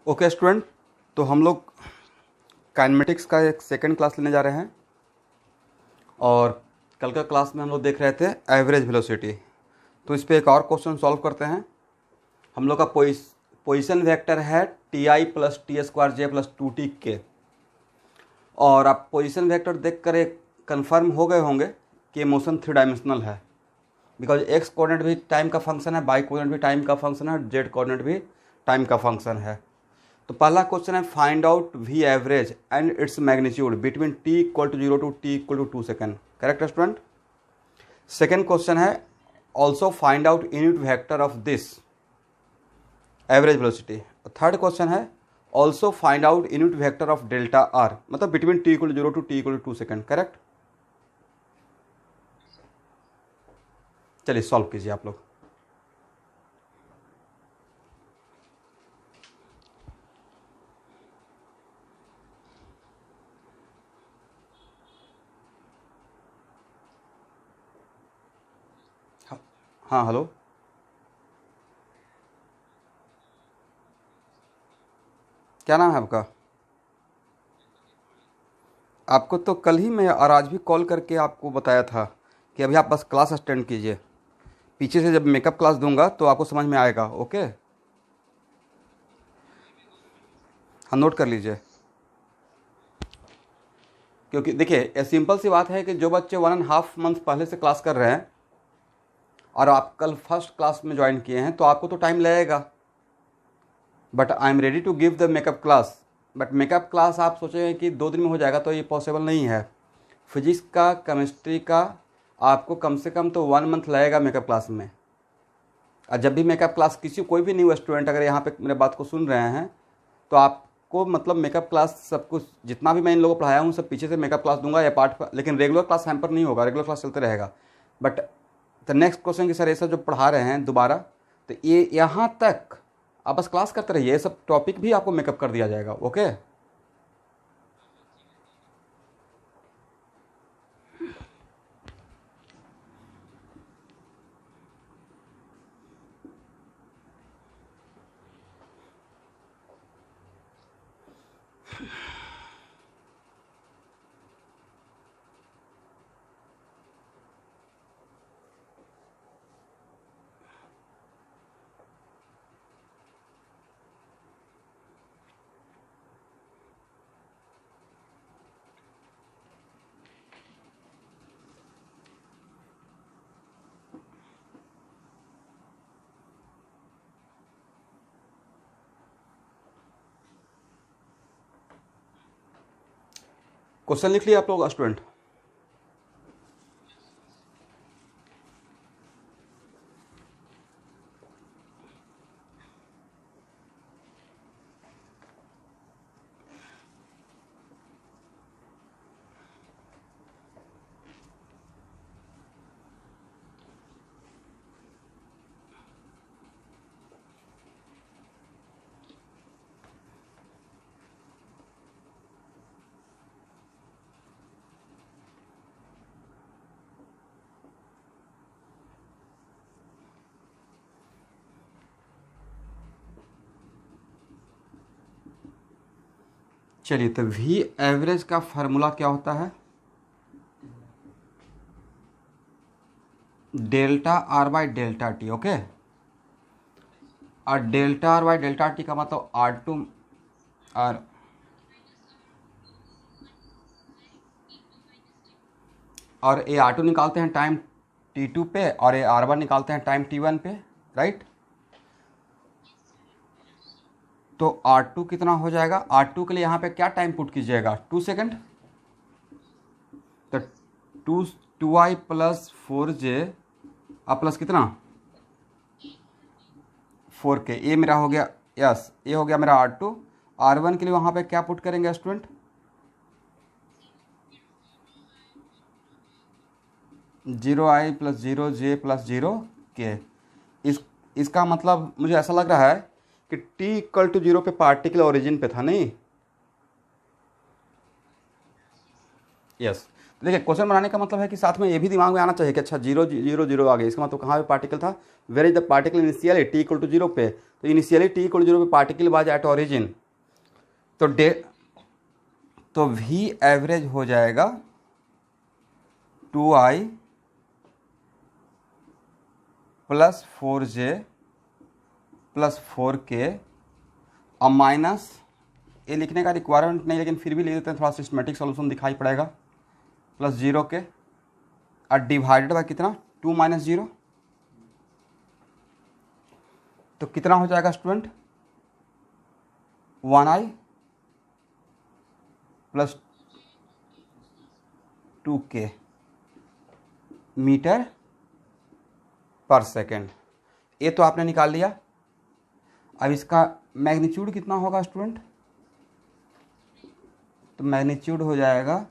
Okay student, तो हम लोग काइनेमेटिक्स का एक सेकंड क्लास लेने जा रहे हैं। और कल का क्लास में हम लोग देख रहे थे एवरेज वेलोसिटी। तो इस पे एक और क्वेश्चन सॉल्व करते हैं। हम लोग का पोजीशन वेक्टर है T i plus T square J plus 2t के। और आप पोजीशन वेक्टर देख कर एक कन्फर्म हो गए होंगे कि मोशन 3 डायमेंशनल है, बिकॉज एक्स कोऑर्डिनेट भी टाइम का फंक्शन है, वाई कोऑर्डिनेट भी टाइम का फंक्शन है, जेड कोऑर्डिनेट भी टाइम का फंक्शन है। तो पहला क्वेश्चन है find out V average and its magnitude between T equal to 0 to T equal to 2 second. Correct student. Second question है also find out unit vector of this average velocity. Third question है also find out unit vector of delta R, मतलब between T equal to 0 to T equal to 2 second. Correct. चलिए solve कीजिए आप लोग। हाँ hello, क्या नाम है आपका? आपको तो कल ही मैं और आज भी कॉल करके आपको बताया था कि अभी आप बस क्लास अटेंड कीजिए। पीछे से जब मेकअप क्लास दूंगा तो आपको समझ में आएगा। ओके, हाँ नोट कर लीजिए। क्योंकि देखिए ये सिंपल सी बात है कि जो बच्चे 1.5 मंथ पहले से क्लास कर रहे हैं और आप कल फर्स्ट क्लास में ज्वाइन किए हैं तो आपको तो टाइम लगेगा, but I am ready to give the makeup class. But makeup class आप सोचेंगे कि 2 दिन में हो जाएगा, तो ये पॉसिबल नहीं है। फिजिक्स का, केमिस्ट्री का आपको कम से कम तो 1 मंथ लगेगा मेकअप क्लास में। और जब भी मेकअप क्लास किसी भी न्यू स्टूडेंट अगर यहाँ पे मेरे बात को सुन रहे हैं तो आपको मतलब मेकअप क्लास सब कुछ जितना भी मैं इन लोगों को पढ़ाया हूँ सब पीछे से मेकअप क्लास दूंगा या पार्ट पर, लेकिन रेगुलर क्लास हैम्पर नहीं होगा, रेगुलर क्लास चलते रहेगा। बट द नेक्स्ट क्वेश्चन की सर ये सब जो पढ़ा रहे हैं दोबारा, तो ये यहाँ तक आप बस क्लास करते रहिए, ये सब टॉपिक भी आपको मेकअप कर दिया जाएगा। ओके, क्वेश्चन लिख लिया आप लोग स्टूडेंट? चलिए, तो वी एवरेज का फार्मूला क्या होता है? Delta R by delta T. Okay, और delta R by delta T का मतलब आर और ये R2 निकालते हैं टाइम T2 पे और ये R1 निकालते हैं टाइम T1 पे, राइट। तो R2 कितना हो जाएगा? R2 के लिए यहाँ पे क्या टाइम पुट कीजिएगा? 2 सेकेंड। तो 2i प्लस 4j अब प्लस कितना 4k, ये मेरा हो गया। यस, ये हो गया मेरा R2। R1 के लिए वहाँ पे क्या पुट करेंगे student? 0i plus 0j plus 0k। इसका मतलब मुझे ऐसा लग रहा है कि t इक्वल टू 0 पे पार्टिकल ओरिजिन पे था, नहीं? यस। देखिए क्वेश्चन बनाने का मतलब है कि साथ में ये भी दिमाग में आना चाहिए कि अच्छा 0 0 0 आ गया, इसका मतलब कहाँ पे पार्टिकल था, where is the particle initially T equal to 0 पे, तो इनिशियली टी इक्वल टू 0 पे पार्टिकल वाज एट ओरिजिन, तो तो वी एवरेज हो जाएगा 2i plus 4j plus 4k, और माइनस, ये लिखने का रिक्वायरमेंट नहीं लेकिन फिर भी लिख देते हैं, थोड़ा सिस्टमेटिक सॉल्यूशन दिखाई पड़ेगा, प्लस 0k और डिवाइडेड बाय कितना 2 माइनस 0, तो कितना हो जाएगा student 1i plus 2k metre पर सेकेंड। ये तो आपने निकाल लिया। अब इसका मैग्नीट्यूड कितना होगा स्टूडेंट, तो मैग्नीट्यूड हो जाएगा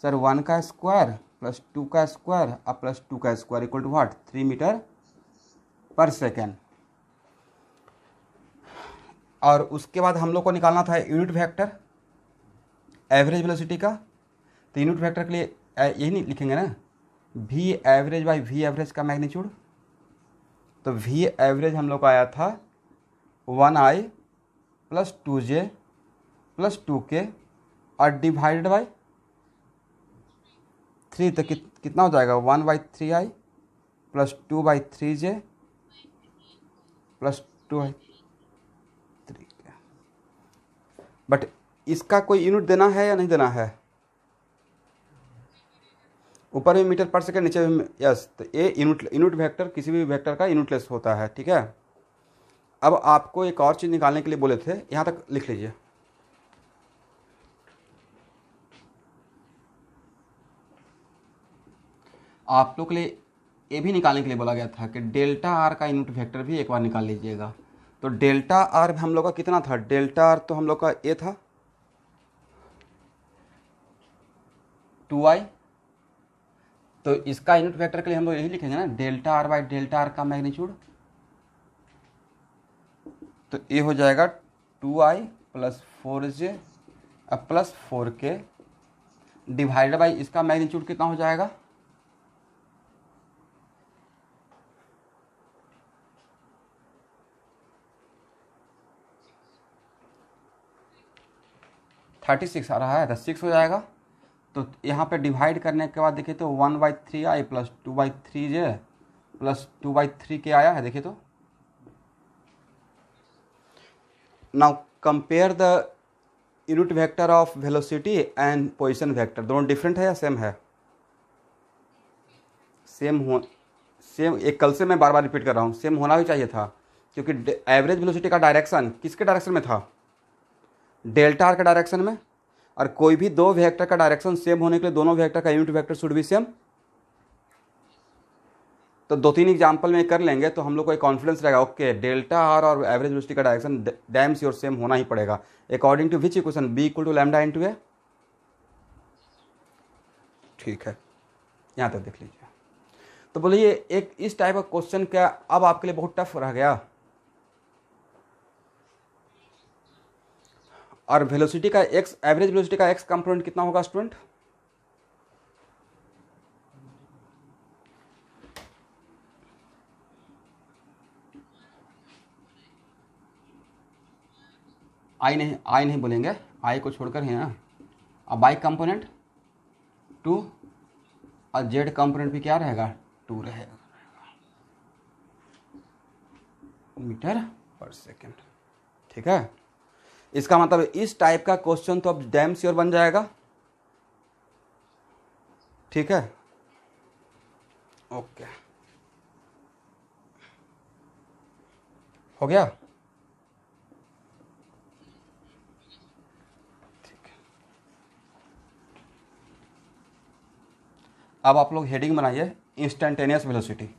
सर 1 का स्क्वायर प्लस 2 का स्क्वायर और प्लस 2 का square equal to what 3 metre पर सेकेंड। और उसके बाद हम लोग को निकालना था यूनिट वेक्टर एवरेज वेलोसिटी का, तो यूनिट वेक्टर के लिए यही नहीं लिखेंगे ना, V average by V average का मैग्नीट्यूड, तो वी एवरेज हम लोग का आया था 1i plus 2j plus 2k और डिवाइडेड बाई 3, तो कितना हो जाएगा 1/3i plus 2/3j plus 2/3k। But इसका कोई यूनिट देना है या नहीं देना है, ऊपर में मीटर पर सेकेंड नीचे में, यस, तो ये यूनिट वेक्टर किसी भी वेक्टर का यूनिटलेस होता है, ठीक है। अब आपको एक और चीज़ निकालने के लिए बोले थे, यहाँ तक लिख लीजिए, आप लोग के लिए ये भी निकालने के लिए बोला गया था कि डेल्टा आर का यूनिट वेक्टर भी एक बार निकाल लीजिएगा। तो डेल्टा आर हम लोग का कितना था, डेल्टा आर तो हम लोग का ये था 2i, तो इसका यूनिट वेक्टर के लिए हम लोग यही लिखेंगे ना, delta R by delta R का मैग्नीट्यूड, तो ये हो जाएगा 2i plus 4j plus 4k divided by इसका मैग्नीट्यूड कितना हो जाएगा 36 आ रहा है, तो 6 हो जाएगा। तो यहाँ पे डिवाइड करने के बाद देखिए तो 1/3i plus 2/3j plus 2/3k आया है, देखिए तो। Now compare the unit vector of velocity and position vector, दोनों डिफरेंट है या सेम है, सेम, एक कल से मैं बार बार रिपीट कर रहा हूँ, सेम होना भी चाहिए था, क्योंकि एवरेज वेलोसिटी का डायरेक्शन किसके डायरेक्शन में था, डेल्टा आर के डायरेक्शन में, और कोई भी दो वेक्टर का डायरेक्शन सेम होने के लिए दोनों वेक्टर का unit vector should be same. तो 2-3 एग्जाम्पल में कर लेंगे तो हम लोग को एक कॉन्फिडेंस रहेगा, ओके डेल्टा आर और एवरेज वेलोसिटी का डायरेक्शन डैम श्योर सेम होना ही पड़ेगा, according to which equation B equal to lambda into A. ठीक है, यहाँ तक देख लीजिए। तो बोलिए एक इस टाइप का क्वेश्चन क्या अब आपके लिए बहुत टफ रह गया, और वेलोसिटी का एक्स, एवरेज वेलोसिटी का एक्स कंपोनेंट कितना होगा स्टूडेंट, आई नहीं बोलेंगे, आई को छोड़कर है ना। अब बाई कंपोनेंट 2 और जेड कंपोनेंट भी क्या रहेगा 2 रहेगा मीटर पर सेकेंड। ठीक है, इसका मतलब इस टाइप का क्वेश्चन तो अब डैम श्योर बन जाएगा। ठीक है, ओके, हो गया। ठीक है, अब आप लोग हेडिंग बनाइए इंस्टेंटेनियस वेलोसिटी।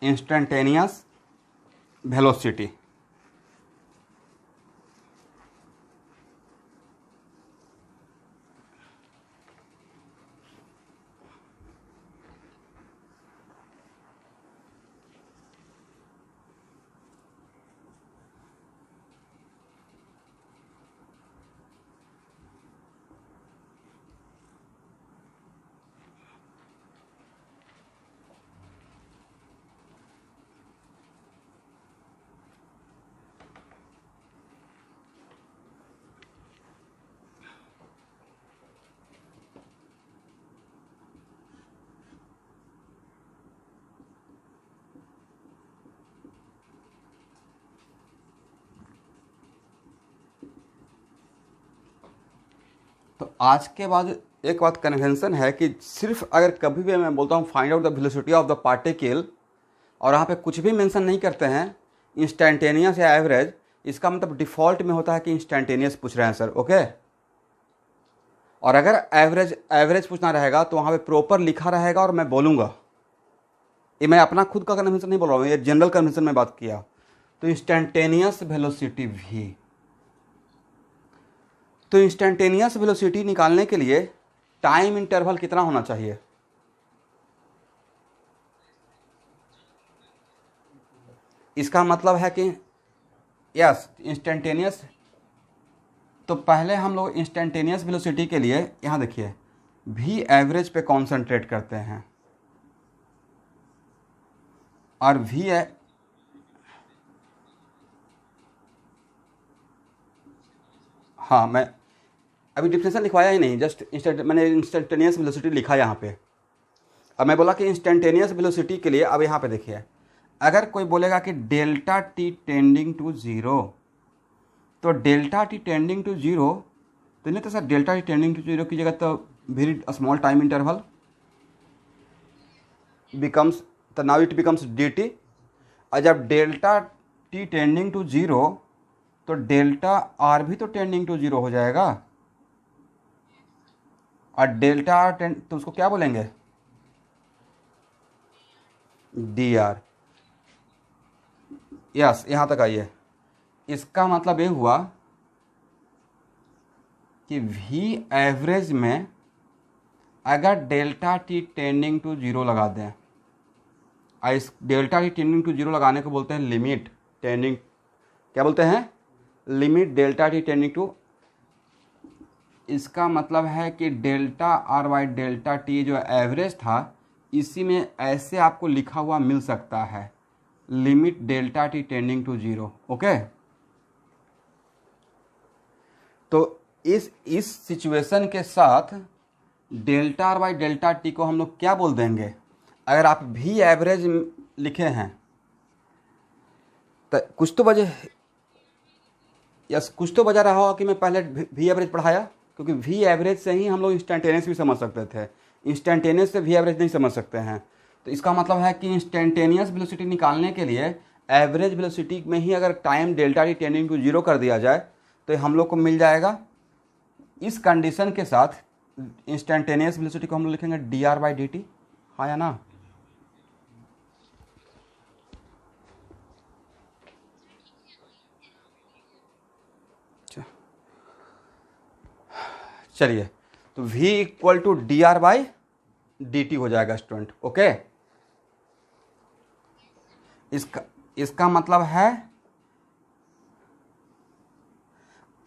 इंस्टेंटेनियस वेलोसिटी, तो आज के बाद एक बात कन्वेंशन है कि सिर्फ अगर कभी भी मैं बोलता हूँ find out the velocity of the particle और वहाँ पे कुछ भी मेंशन नहीं करते हैं इंस्टेंटेनियस या एवरेज, इसका मतलब डिफ़ॉल्ट में होता है कि इंस्टेंटेनियस पूछ रहे हैं सर, ओके। और अगर एवरेज एवरेज पूछना रहेगा तो वहाँ पे प्रॉपर लिखा रहेगा और मैं बोलूँगा। ये मैं अपना खुद का कन्वेंशन नहीं बोल रहा हूँ, ये जनरल कन्वेंशन में बात किया। तो इंस्टेंटेनियस वेलोसिटी भी, तो इंस्टेंटेनियस वेलोसिटी निकालने के लिए टाइम इंटरवल कितना होना चाहिए? इसका मतलब है कि यस इंस्टेंटेनियस, तो पहले हम लोग इंस्टेंटेनियस वेलोसिटी के लिए यहाँ देखिए भी एवरेज पे कॉन्सेंट्रेट करते हैं और भी हाँ, मैं अभी डिफिनेशन लिखवाया ही नहीं, जस्ट मैंने इंस्टेंटेनियस वेलोसिटी लिखा यहाँ पे। अब मैं बोला कि इंस्टेंटेनियस वेलोसिटी के लिए, अब यहाँ पे देखिए अगर कोई बोलेगा कि delta T tending to zero, तो delta T tending to zero, तो नहीं तो sir delta T tending to zero की जगह तो very small time interval becomes, तो now it becomes D T. और जब delta T tending to zero तो डेल्टा आर भी तो टेंडिंग टू ज़ीरो हो जाएगा, और डेल्टा आर तो उसको क्या बोलेंगे? D R. यस, यहाँ तक आइए। इसका मतलब ये हुआ कि वी एवरेज में अगर delta T tending to zero लगा दें, इस delta T tending to zero लगाने को बोलते हैं लिमिट टेंडिंग, क्या बोलते हैं? Limit delta T tending to. इसका मतलब है कि delta R by delta T जो एवरेज था, इसी में ऐसे आपको लिखा हुआ मिल सकता है, limit delta T tending to zero, okay. तो इस सिचुएशन के साथ delta R by delta T को हम लोग क्या बोल देंगे? अगर आप भी एवरेज लिखे हैं तो कुछ तो वजह, यस कुछ तो वजह रहा होगा कि मैं पहले भी एवरेज पढ़ाया, क्योंकि वी एवरेज से ही हम लोग इंस्टेंटेनियस भी समझ सकते थे, इंस्टेंटेनियस से वी एवरेज नहीं समझ सकते हैं। तो इसका मतलब है कि इंस्टेंटेनियस वेलोसिटी निकालने के लिए एवरेज वेलोसिटी में ही अगर time delta T tending to zero कर दिया जाए तो हम लोग को मिल जाएगा। इस कंडीशन के साथ इंस्टेंटेनियस वेलोसिटी को हम लोग लिखेंगे D R by D T, हाँ या ना? चलिए, तो v equal to D R by D T हो जाएगा स्टूडेंट, ओके। इसका मतलब है,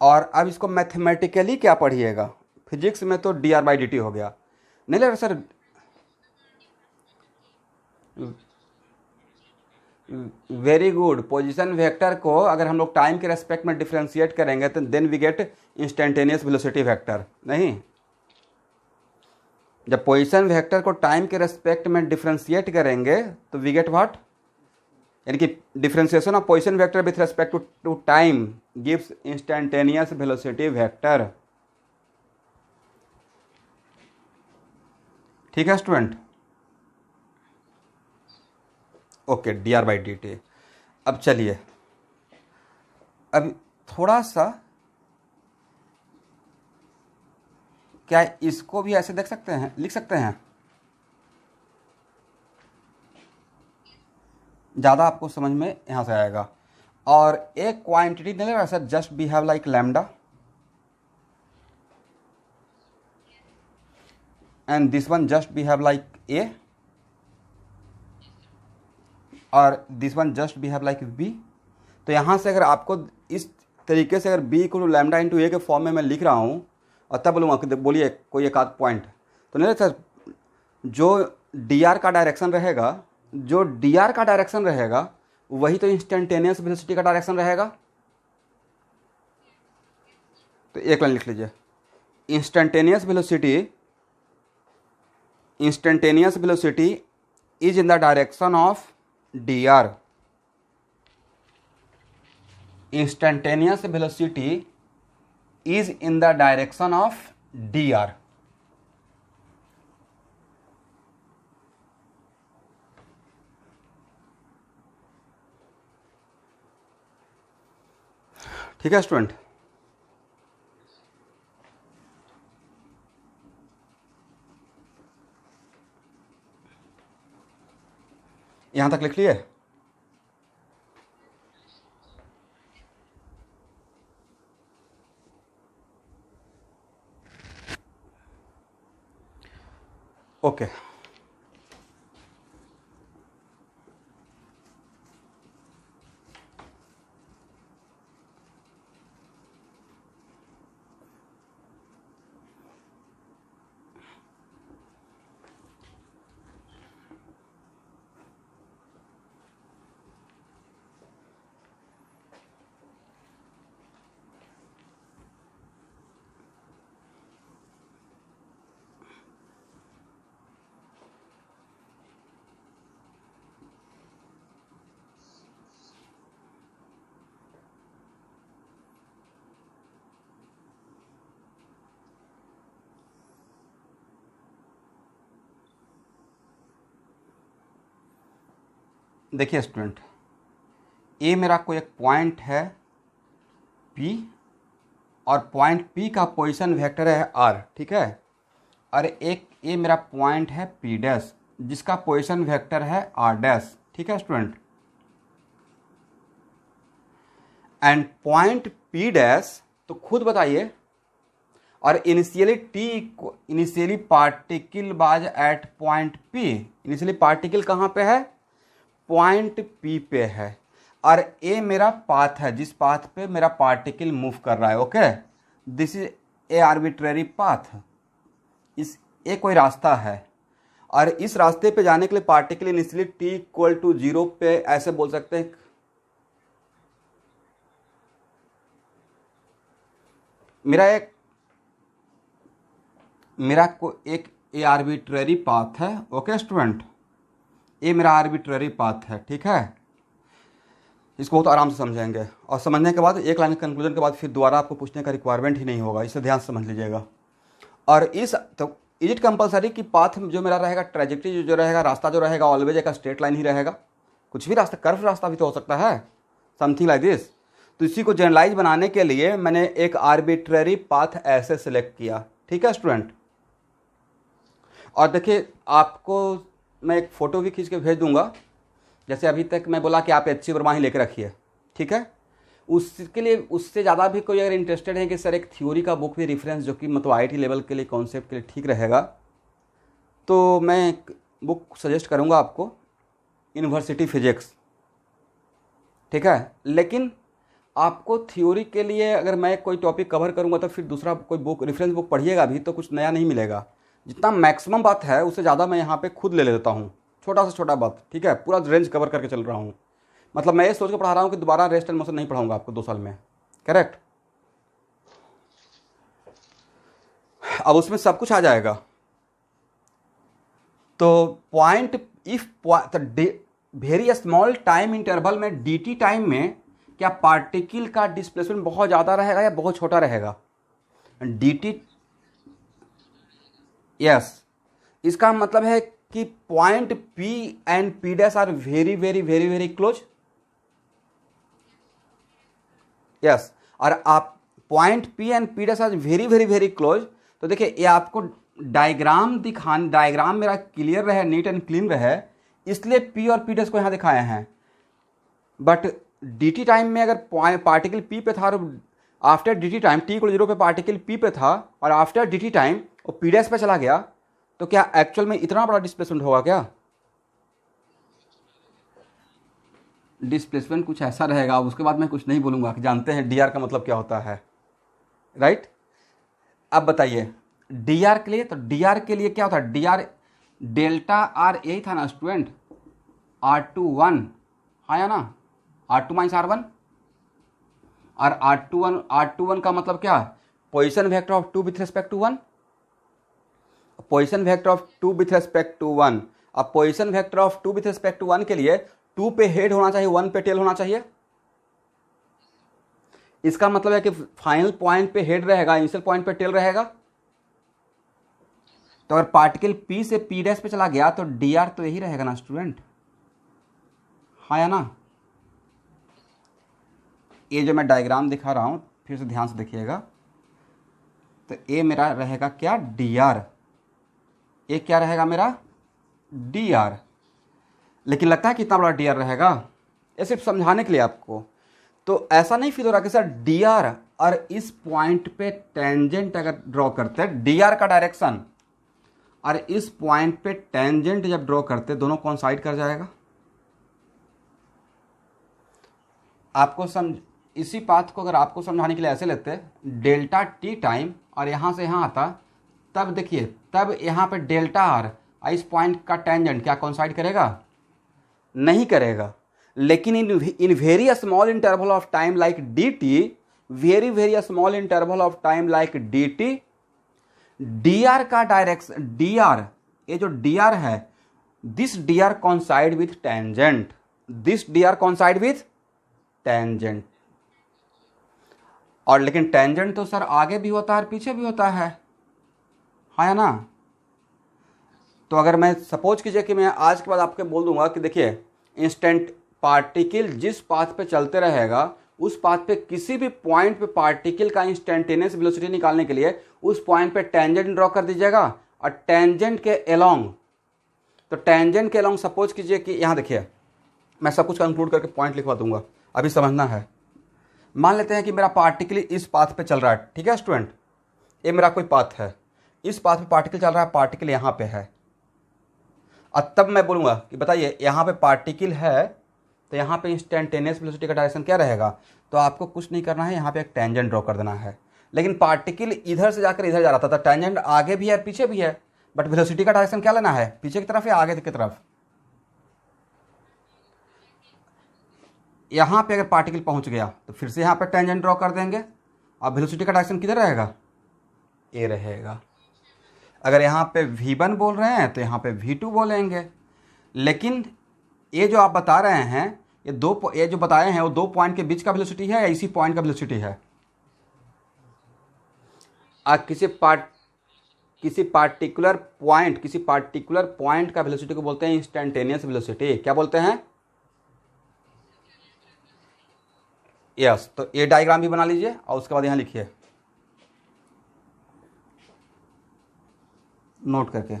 और अब इसको मैथमेटिकली क्या पढ़िएगा, फिजिक्स में तो D R by D T हो गया, नहीं लग रहा sir? Very good. Position vector को अगर हम लोग टाइम के रेस्पेक्ट में डिफ्रेंशिएट करेंगे तो then we get instantaneous velocity vector, नहीं? जब पोजीशन वेक्टर को टाइम के रेस्पेक्ट में डिफ्रेंशिएट करेंगे तो वी गेट व्हाट, यानी कि differentiation of position vector with respect to time gives instantaneous velocity vector. ठीक है student, okay, D R by D T. अब चलिए, अब थोड़ा सा क्या इसको भी ऐसे देख सकते हैं, लिख सकते हैं? ज़्यादा आपको समझ में यहाँ से आएगा। और एक क्वांटिटी नहीं लग रहा sir, just behave like lambda, and this one just behave like A, और this one just behave like B. तो यहाँ से अगर आपको इस तरीके से अगर B equal to lambda into A के फॉर्म में मैं लिख रहा हूँ और तब बोलूँगा कि बोलिए कोई एक आध पॉइंट, तो नहीं सर जो डी आर का डायरेक्शन रहेगा, जो डी आर का डायरेक्शन रहेगा वही तो इंस्टेंटेनियस वेलोसिटी का डायरेक्शन रहेगा। तो एक लाइन लिख लीजिए, instantaneous velocity is in the direction of D R. Instantaneous velocity is in the direction of D R. ठीक है स्टूडेंट, यहां तक लिख लिए? ओके देखिए स्टूडेंट, ए मेरा कोई एक पॉइंट है P और पॉइंट P का पोजीशन वेक्टर है R, ठीक है। और एक ए मेरा पॉइंट है P डैश जिसका पोजीशन वेक्टर है R डैश, ठीक है student. And point P dash, तो खुद बताइए, और initially particle was at point P, initially particle कहाँ पे है? पॉइंट P पे है। और ए मेरा पाथ है जिस पाथ पे मेरा पार्टिकल मूव कर रहा है, okay. This is a arbitrary path, इस ए कोई रास्ता है और इस रास्ते पे जाने के लिए particle initially t equal to 0 पे ऐसे बोल सकते हैं, मेरा एक ए आर्बिट्रेरी पाथ है, ओके स्टूडेंट। ये मेरा आर्बिट्रेरी पाथ है, ठीक है। इसको बहुत आराम से समझेंगे और समझने के बाद एक लाइन कंक्लूजन के बाद फिर दोबारा आपको पूछने का रिक्वायरमेंट ही नहीं होगा, इसे ध्यान से समझ लीजिएगा। और इस तो इज इट कंपलसरी कि पाथ जो मेरा रहेगा, ट्रेजेक्टरी जो रहेगा, रास्ता जो रहेगा ऑलवेज एक स्ट्रेट लाइन ही रहेगा? कुछ भी रास्ता, कर्व रास्ता भी तो हो सकता है, समथिंग लाइक दिस। तो इसी को जनरलाइज बनाने के लिए मैंने एक आर्बिट्रेरी पाथ ऐसे सिलेक्ट किया, ठीक है स्टूडेंट। और देखिए आपको मैं एक फ़ोटो भी खींच के भेज दूंगा, जैसे अभी तक मैं बोला कि आप HC वर्मा ही लेकर रखिए, ठीक है। उसके लिए उससे ज़्यादा भी कोई अगर इंटरेस्टेड है कि सर एक थ्योरी का बुक भी रेफरेंस जो कि मतलब IIT लेवल के लिए कॉन्सेप्ट के लिए ठीक रहेगा, तो मैं एक बुक सजेस्ट करूँगा आपको, यूनिवर्सिटी फिजिक्स, ठीक है। लेकिन आपको थ्योरी के लिए अगर मैं कोई टॉपिक कवर करूँगा तो फिर दूसरा कोई बुक रेफरेंस बुक पढ़िएगा भी तो कुछ नया नहीं मिलेगा। जितना मैक्सिमम बात है उससे ज़्यादा मैं यहाँ पे खुद ले लेता हूँ, छोटा से छोटा बात, ठीक है। पूरा रेंज कवर करके चल रहा हूँ, मतलब मैं ये सोच के पढ़ा रहा हूँ कि दोबारा रेस्ट एंड मोशन नहीं पढ़ाऊँगा आपको 2 साल में, करेक्ट। अब उसमें सब कुछ आ जाएगा। तो point if very small time interval में dt टाइम में क्या पार्टिकल का डिस्प्लेसमेंट बहुत ज़्यादा रहेगा या बहुत छोटा रहेगा? dt, यस, इसका मतलब है कि point P and P dash R very very very very close, yes. और आप point P and P dash R very very very close, तो देखिए ये आपको डायग्राम मेरा क्लियर रहे, नीट एंड क्लीन रहे, इसलिए P और P डैश को यहाँ दिखाए हैं। बट dt टाइम में अगर पार्टिकल P पे था और after dt time t equal 0 पे पार्टिकल P पे था और आफ्टर dt टाइम वो P डैश पे चला गया, तो क्या एक्चुअल में इतना बड़ा डिस्प्लेसमेंट होगा? क्या डिस्प्लेसमेंट कुछ ऐसा रहेगा। उसके बाद मैं कुछ नहीं बोलूँगा कि जानते हैं dr का मतलब क्या होता है, राइट। अब बताइए dr के लिए, तो dr के लिए क्या होता है? dr डेल्टा r यही था ना स्टूडेंट, r21 आया ना, r2 माइनस r1, और r21 का मतलब क्या? Position vector of 2 with respect to 1, position vector of 2 with respect to 1। अब position vector of 2 with respect to 1 के लिए 2 पे हेड होना चाहिए, 1 पे टेल होना चाहिए। इसका मतलब है कि फाइनल पॉइंट पे हेड रहेगा, इनिशियल पॉइंट पे टेल रहेगा, तो अगर पार्टिकल P से P डैश पे चला गया तो dr तो यही रहेगा ना स्टूडेंट, हाँ या ना। ये जो मैं डायग्राम दिखा रहा हूँ फिर से ध्यान से देखिएगा, तो ये मेरा रहेगा क्या, dr, ये क्या रहेगा मेरा dr। लेकिन लगता है कितना बड़ा dr रहेगा, ये सिर्फ समझाने के लिए आपको। तो ऐसा नहीं फील हो रहा कि सर dr और इस पॉइंट पे टेंजेंट अगर ड्रॉ करते हैं, dr का डायरेक्शन और इस पॉइंट पे टेंजेंट जब ड्रॉ करते दोनों कोइंसाइड कर जाएगा। आपको इसी पाथ को अगर आपको समझाने के लिए ऐसे लेते डेल्टा टी टाइम और यहाँ से यहाँ आता, तब देखिए तब यहाँ पे डेल्टा आर इस पॉइंट का टेंजेंट क्या कोइंसाइड करेगा, नहीं करेगा। लेकिन in very small interval of time like D T, very small interval of time like D T, D R का डायरेक्शन, डी आर, ये जो डी आर है, this D R coincide with tangent, this D R coincide with tangent. और लेकिन tangent तो sir आगे भी होता है और पीछे भी होता है, हाँ या ना। तो अगर मैं सपोज कीजिए कि मैं आज के बाद आपके बोल दूंगा कि देखिए इंस्टेंट पार्टिकल जिस पाथ पे चलते रहेगा उस पाथ पे किसी भी पॉइंट पे पार्टिकल का इंस्टेंटेनियस वेलोसिटी निकालने के लिए उस पॉइंट पे टेंजेंट ड्रॉ कर दीजिएगा और टेंजेंट के अलोंग, तो टेंजेंट के अलोंग सपोज कीजिए कि यहाँ देखिए मैं सब कुछ कंक्लूड करके पॉइंट लिखवा दूंगा, अभी समझना है। मान लेते हैं कि मेरा पार्टिकल इस पाथ पे चल रहा है, ठीक है स्टूडेंट, ये मेरा कोई पाथ है, इस पाथ पे पार्टिकल चल रहा है, पार्टिकल यहाँ पे है। और तब मैं बोलूँगा कि बताइए यहाँ पे पार्टिकल है तो यहाँ पे इंस्टेंटेनियस वेलोसिटी का डायरेक्शन क्या रहेगा, तो आपको कुछ नहीं करना है, यहाँ पे एक टेंजेंट ड्रॉ कर देना है। लेकिन पार्टिकल इधर से जाकर इधर जा रहा था, तो टेंजेंट आगे भी है पीछे भी है, बट वेलोसिटी का डायरेक्शन क्या लेना है, पीछे की तरफ या आगे की तरफ। यहाँ पे अगर पार्टिकल पहुँच गया तो फिर से यहाँ पे टेंजेंट ड्रॉ कर देंगे और वेलोसिटी का डायरेक्शन किधर रहेगा, ए रहेगा। अगर यहाँ पे v1 बोल रहे हैं तो यहाँ पे v2 बोलेंगे। लेकिन ये जो आप बता रहे हैं, ये जो बताए हैं वो दो पॉइंट के बीच का वेलोसिटी है या इसी पॉइंट का वेलोसिटी है। आप किसी पार्टिकुलर पॉइंट का वेलोसिटी को बोलते हैं इंस्टेंटेनियस वेलोसिटी। क्या बोलते हैं, यस। तो ये डायग्राम भी बना लीजिए और उसके बाद यहाँ लिखिए नोट करके।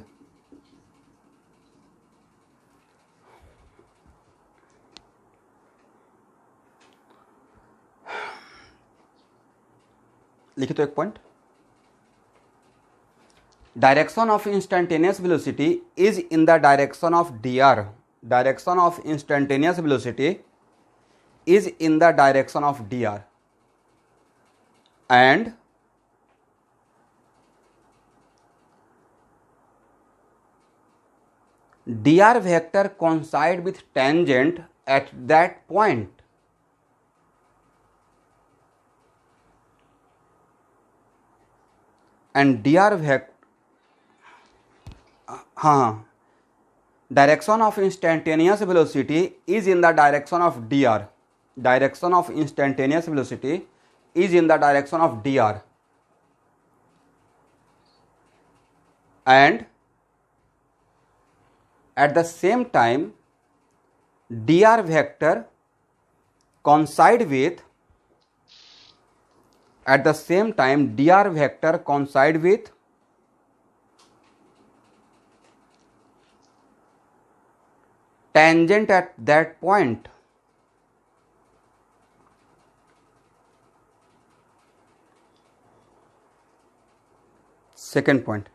लिखिए तो एक point, direction of instantaneous velocity is in the direction of D R, direction of instantaneous velocity is in the direction of dr and dr vector coincide with tangent at that point, and dr vector, हाँ, direction of instantaneous velocity is in the direction of dr, direction of instantaneous velocity is in the direction of dr and at the same time dr vector coincide with, at the same time dr vector coincide with tangent at that point. Second point,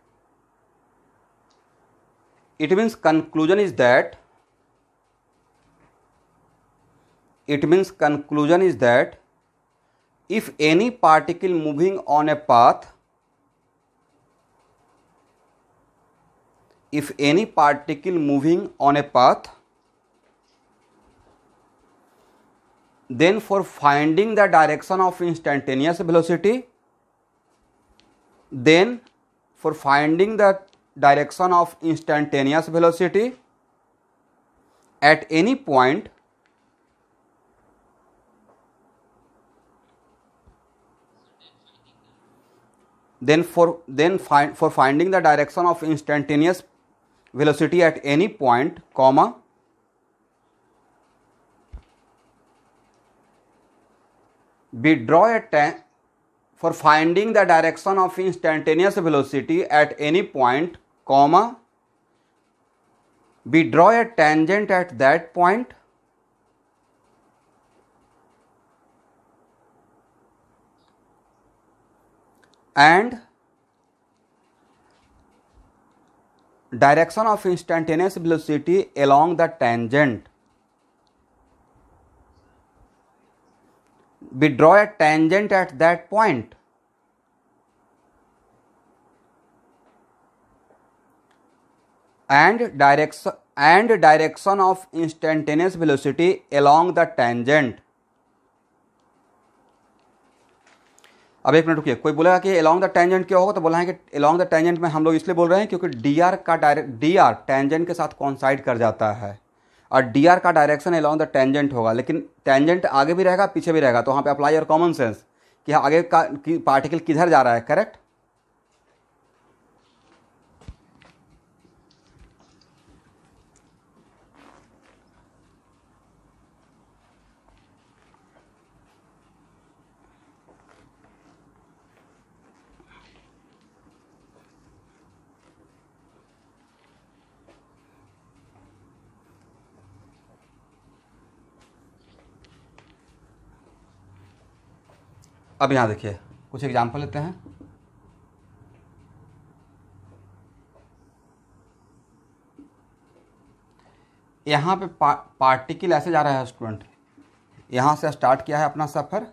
it means conclusion is that, if any particle moving on a path, then for finding the direction of instantaneous velocity, at any point, for finding the direction of instantaneous velocity at any point, comma, we draw a for finding the direction of instantaneous velocity at any point, comma, we draw a tangent at that point, and direction of instantaneous velocity along the tangent. We draw a tangent at that point. And direction of instantaneous velocity along the tangent. अब एक minute रुकिए, कोई बोलेगा कि along the tangent क्या होगा, तो बोला है कि along the tangent में हम लोग इसलिए बोल रहे हैं क्योंकि dr टेंजेंट के साथ कॉन्साइड कर जाता है और dr का डायरेक्शन along the tangent होगा, लेकिन टेंजेंट आगे भी रहेगा पीछे भी रहेगा, तो वहाँ पे अप्लाई योर कॉमन सेंस कि आगे का पार्टिकल किधर जा रहा है, करेक्ट। अब यहाँ देखिए कुछ एग्जाम्पल लेते हैं। यहाँ पे पार्टिकल ऐसे जा रहा है स्टूडेंट, यहाँ से स्टार्ट किया है अपना सफ़र,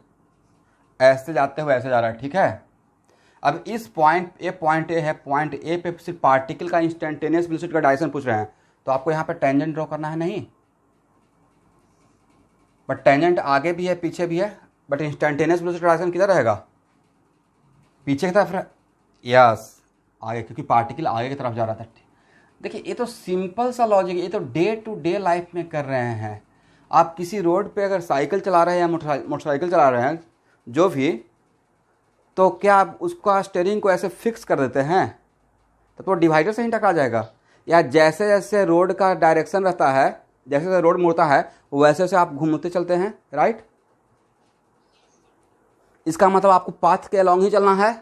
ऐसे जाते हुए ऐसे जा रहा है, ठीक है। अब इस पॉइंट ए है, पॉइंट ए पे सिर्फ पार्टिकल का इंस्टेंटेनियस वेलोसिटी का डायरेक्शन पूछ रहे हैं, तो आपको यहाँ पे टेंजेंट ड्रॉ करना है नहीं, बट टेंजेंट आगे भी है पीछे भी है, बट इंस्टेंटेनियस वेलोसिटी डायरेक्शन किधर रहेगा, पीछे की तरफ, यस आगे, क्योंकि पार्टिकल आगे की तरफ जा रहा था। देखिए ये तो सिंपल सा लॉजिक है, ये तो डे टू डे लाइफ में कर रहे हैं। आप किसी रोड पे अगर साइकिल चला रहे हैं या मोटरसाइकिल चला रहे हैं जो भी, तो क्या आप उसका स्टीयरिंग को ऐसे फिक्स कर देते हैं तो डिवाइडर से ही टकरा जाएगा, या जैसे जैसे रोड का डायरेक्शन रहता है, जैसे जैसे रोड मुड़ता है वैसे वैसे आप घूमते चलते हैं, राइट। इसका मतलब आपको पाथ के अलॉन्ग ही चलना है।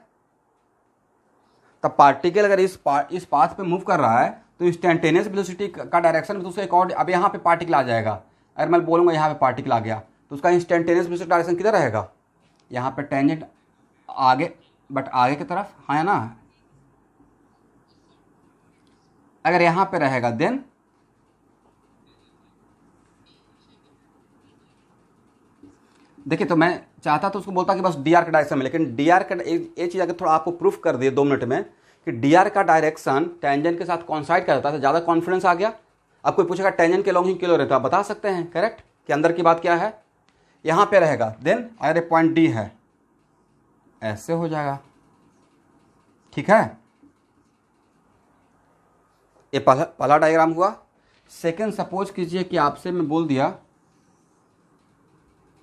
तब पार्टिकल अगर इस पाथ पे मूव कर रहा है तो इंस्टेंटेनियस वेलोसिटी का डायरेक्शन में दूसरे एक और, अब यहाँ पे पार्टिकल आ जाएगा, अगर मैं बोलूँगा यहाँ पे पार्टिकल आ गया तो उसका इंस्टेंटेनियस वेलोसिटी डायरेक्शन किधर रहेगा, यहाँ पे टेंजेंट आगे, बट आगे की तरफ, हाँ ना। अगर यहाँ पे रहेगा देन देखिए, तो मैं चाहता तो उसको बोलता कि बस डी आर का डायरेक्शन में, लेकिन डी आर का ये चीज़ अगर थोड़ा आपको प्रूफ कर दिए 2 मिनट में कि डी आर का डायरेक्शन टेंजेंट के साथ कॉन्साइड कर जाता है, तो ज़्यादा कॉन्फिडेंस आ गया। अब कोई पूछेगा टेंजेंट के लॉन्ग ही क्यों रहता है, बता सकते हैं करेक्ट कि अंदर की बात क्या है, यहाँ पे रहेगा देन अगर पॉइंट डी है ऐसे हो जाएगा, ठीक है। ये पहला डायग्राम हुआ। सेकंड, सपोज कीजिए कि आपसे मैं बोल दिया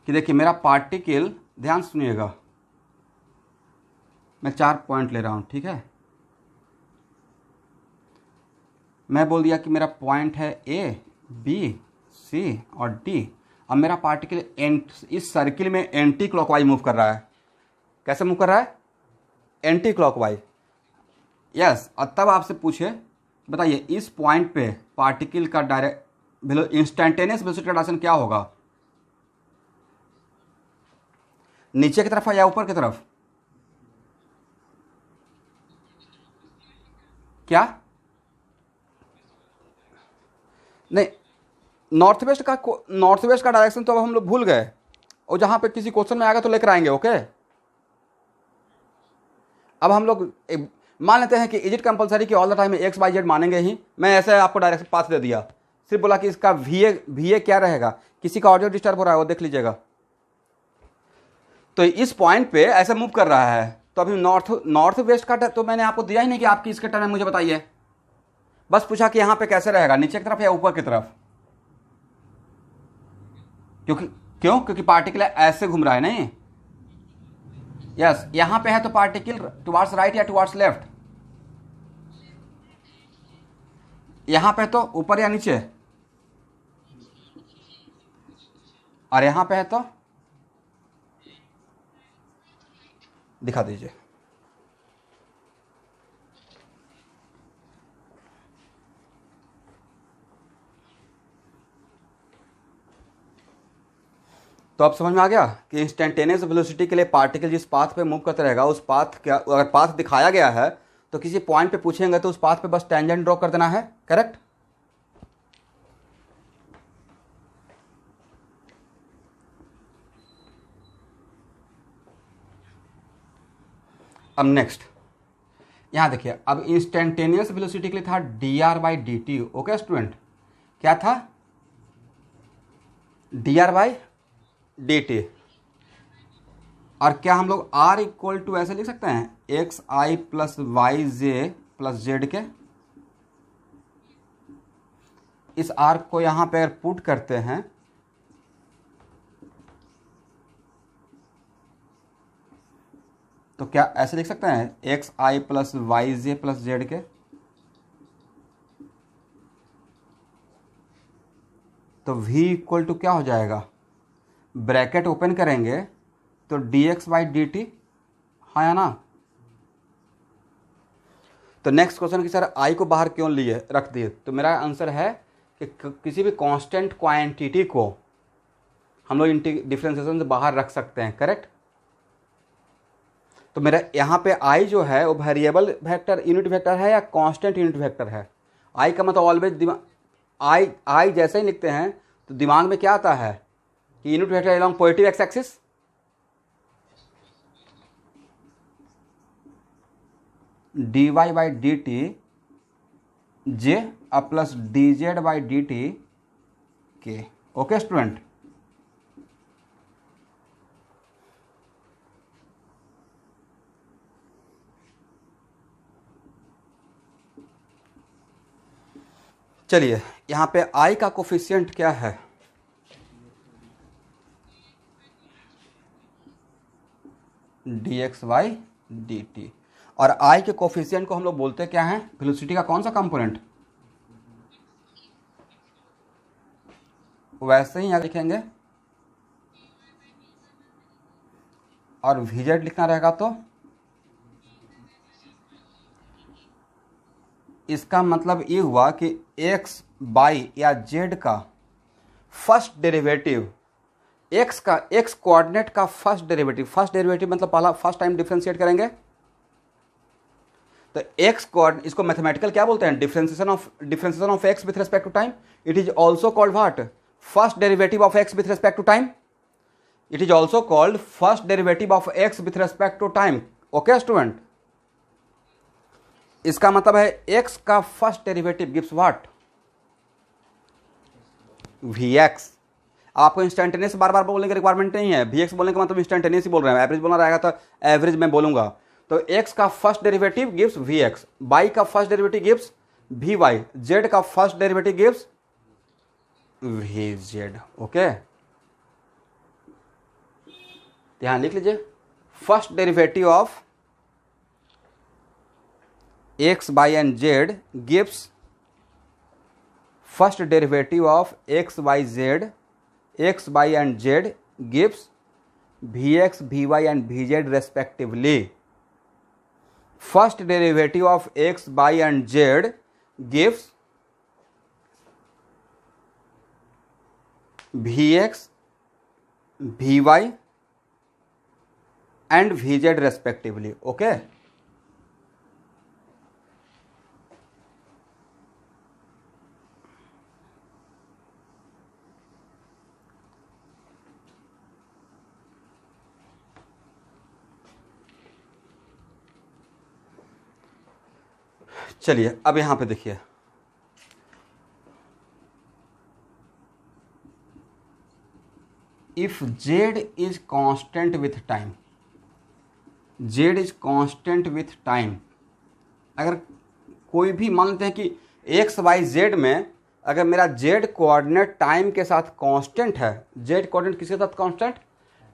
कि देखिए मेरा पार्टिकल, ध्यान सुनिएगा, मैं 4 पॉइंट ले रहा हूं, ठीक है। मैं बोल दिया कि मेरा पॉइंट है ए बी सी और डी। अब मेरा पार्टिकल इस सर्किल में एंटी क्लॉकवाइज मूव कर रहा है। कैसे मूव कर रहा है, एंटी क्लॉकवाइज, यस। और तब आपसे पूछे बताइए इस पॉइंट पे पार्टिकल का डायरेक्ट इंस्टेंटेनियस वेलोसिटी का डायरेक्शन क्या होगा, नीचे की तरफ है या ऊपर की तरफ, क्या नहीं, नॉर्थ वेस्ट का डायरेक्शन तो अब हम लोग भूल गए, और जहां पे किसी क्वेश्चन में आएगा तो लेकर आएंगे, ओके। अब हम लोग मान लेते हैं कि इज इट कंपलसरी कि all the time X Y Z मानेंगे ही। मैं ऐसे आपको डायरेक्शन पाथ दे दिया, सिर्फ बोला कि इसका वी ए क्या रहेगा, किसी का ऑडियो डिस्टर्ब हो रहा है वो देख लीजिएगा। तो इस पॉइंट पे ऐसे मूव कर रहा है, तो अभी नॉर्थ वेस्ट का तो मैंने आपको दिया ही नहीं कि आपकी इसके टर्म में मुझे बताइए, बस पूछा कि यहाँ पे कैसे रहेगा, नीचे की तरफ या ऊपर की तरफ। क्योंकि पार्टिकल ऐसे घूम रहा है, नहीं यस, यहां पे है तो पार्टिकल टुवार्ड्स राइट या टुवार्ड्स लेफ्ट? यहां पे तो ऊपर या नीचे, और यहां पे है तो दिखा दीजिए। तो अब समझ में आ गया कि इंस्टेंटेनियस वेलोसिटी के लिए पार्टिकल जिस पाथ पे मूव करता रहेगा, उस पाथ क्या, अगर पाथ दिखाया गया है तो किसी पॉइंट पे पूछेंगे तो उस पाथ पे बस टेंजेंट ड्रॉ कर देना है, करेक्ट? अब नेक्स्ट यहां देखिए, अब इंस्टेंटेनियस वेलोसिटी के लिए था dr/dt। ओके स्टूडेंट, क्या था? dr/dt। और क्या हम लोग r इक्वल टू ऐसे लिख सकते हैं, एक्स आई प्लस वाई जे प्लस जेड के? इस r को यहां पे अगर पुट करते हैं तो क्या ऐसे लिख सकते हैं, एक्स आई प्लस वाई जे प्लस जेड के? तो v इक्वल टू क्या हो जाएगा, ब्रैकेट ओपन करेंगे तो dx/dt, हाँ या ना? तो नेक्स्ट क्वेश्चन कि सर i को बाहर क्यों लिए रख दिए, तो मेरा आंसर है कि किसी भी कांस्टेंट क्वांटिटी को हम लोग डिफरेंशिएशन से बाहर रख सकते हैं, करेक्ट? तो मेरा यहाँ पे i जो है वो वेरिएबल वेक्टर यूनिट वेक्टर है या कांस्टेंट यूनिट वेक्टर है? i का मतलब ऑलवेज i जैसे ही लिखते हैं तो दिमाग में क्या आता है कि unit vector along positive x axis, dy/dt j plus dz/dt के। ओके स्टूडेंट, चलिए यहाँ पे i का कोफिशिएंट क्या है, dx/dt, और i के कोफिशिएंट को हम लोग बोलते क्या हैं, वेलोसिटी का कौन सा कंपोनेंट? वैसे ही यहाँ लिखेंगे और vz लिखना रहेगा, तो इसका मतलब ये हुआ कि x, y या z का फर्स्ट डेरिवेटिव, x का x कोऑर्डिनेट का फर्स्ट डेरिवेटिव मतलब पहला फर्स्ट टाइम डिफरेंशिएट करेंगे तो x कोऑर्डिनेट, इसको मैथमेटिकल क्या बोलते हैं, differentiation of x with respect to time. It is also called what, first derivative of x with respect to time. It is also called first derivative of x with respect to time. Okay student, इसका मतलब है x का first derivative gives what, vx। आपको instantaneous बार बार बोलने की requirement नहीं है, vx बोलने का मतलब इंस्टेंटेनियस ही बोल रहे हैं, एवरेज बोलना रहेगा तो एवरेज में बोलूंगा। तो x का first derivative gives vx, y का first derivative gives vy, z का first derivative gives vz। Okay, ध्यान लिख लीजिए, first derivative of x, y and z gives first derivative of x, y, z, x, y and z gives vx, vy and vz respectively. First derivative of x, y and z gives vx, vy and vz respectively. Okay. चलिए अब यहां पे देखिए, if z is constant with time, z is constant with time, अगर कोई भी मान लेते हैं कि x, y, z में अगर मेरा z कोऑर्डिनेट टाइम के साथ कांस्टेंट है, z कोऑर्डिनेट किसके साथ कांस्टेंट,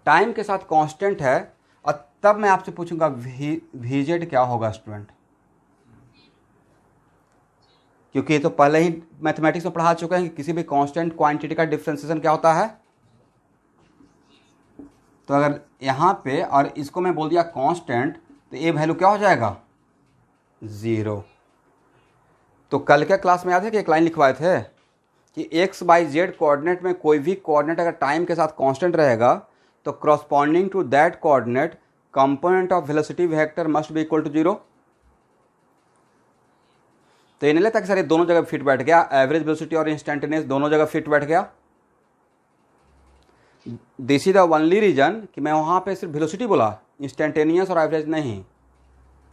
टाइम के साथ कांस्टेंट है, और तब मैं आपसे पूछूंगा वी जेड क्या होगा स्टूडेंट, क्योंकि ये तो पहले ही मैथमेटिक्स में पढ़ा चुके हैं कि किसी भी कांस्टेंट क्वांटिटी का डिफरेंशिएशन क्या होता है। तो अगर यहाँ पे और इसको मैं बोल दिया कांस्टेंट, तो ये वैल्यू क्या हो जाएगा, 0। तो कल के क्लास में याद है कि एक लाइन लिखवाए थे कि एक्स बाई जेड कोऑर्डिनेट में कोई भी कोऑर्डिनेट अगर टाइम के साथ कांस्टेंट रहेगा तो corresponding to that coordinate component of velocity vector must be equal to 0। तो ये नहीं लगता कि सर ये दोनों जगह फिट बैठ गया, एवरेज वेलोसिटी और इंस्टेंटेनियस दोनों जगह फिट बैठ गया। This is the only reason कि मैं वहां पे सिर्फ वेलोसिटी बोला, इंस्टेंटेनियस और एवरेज नहीं।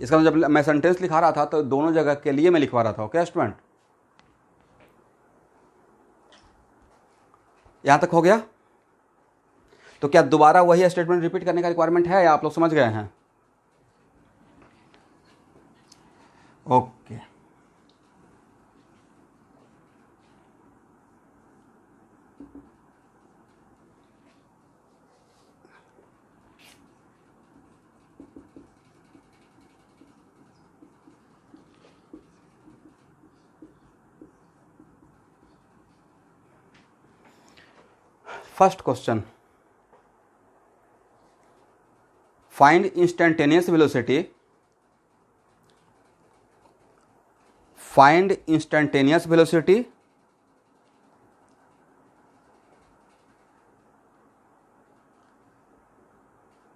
इसका मतलब जब मैं सेंटेंस लिखा रहा था तो दोनों जगह के लिए मैं लिखवा रहा था। ओके स्टूडेंट, यहां तक हो गया। तो क्या दोबारा वही स्टेटमेंट रिपीट करने का रिक्वायरमेंट है या आप लोग समझ गए हैं? Okay, first question, find instantaneous velocity, find instantaneous velocity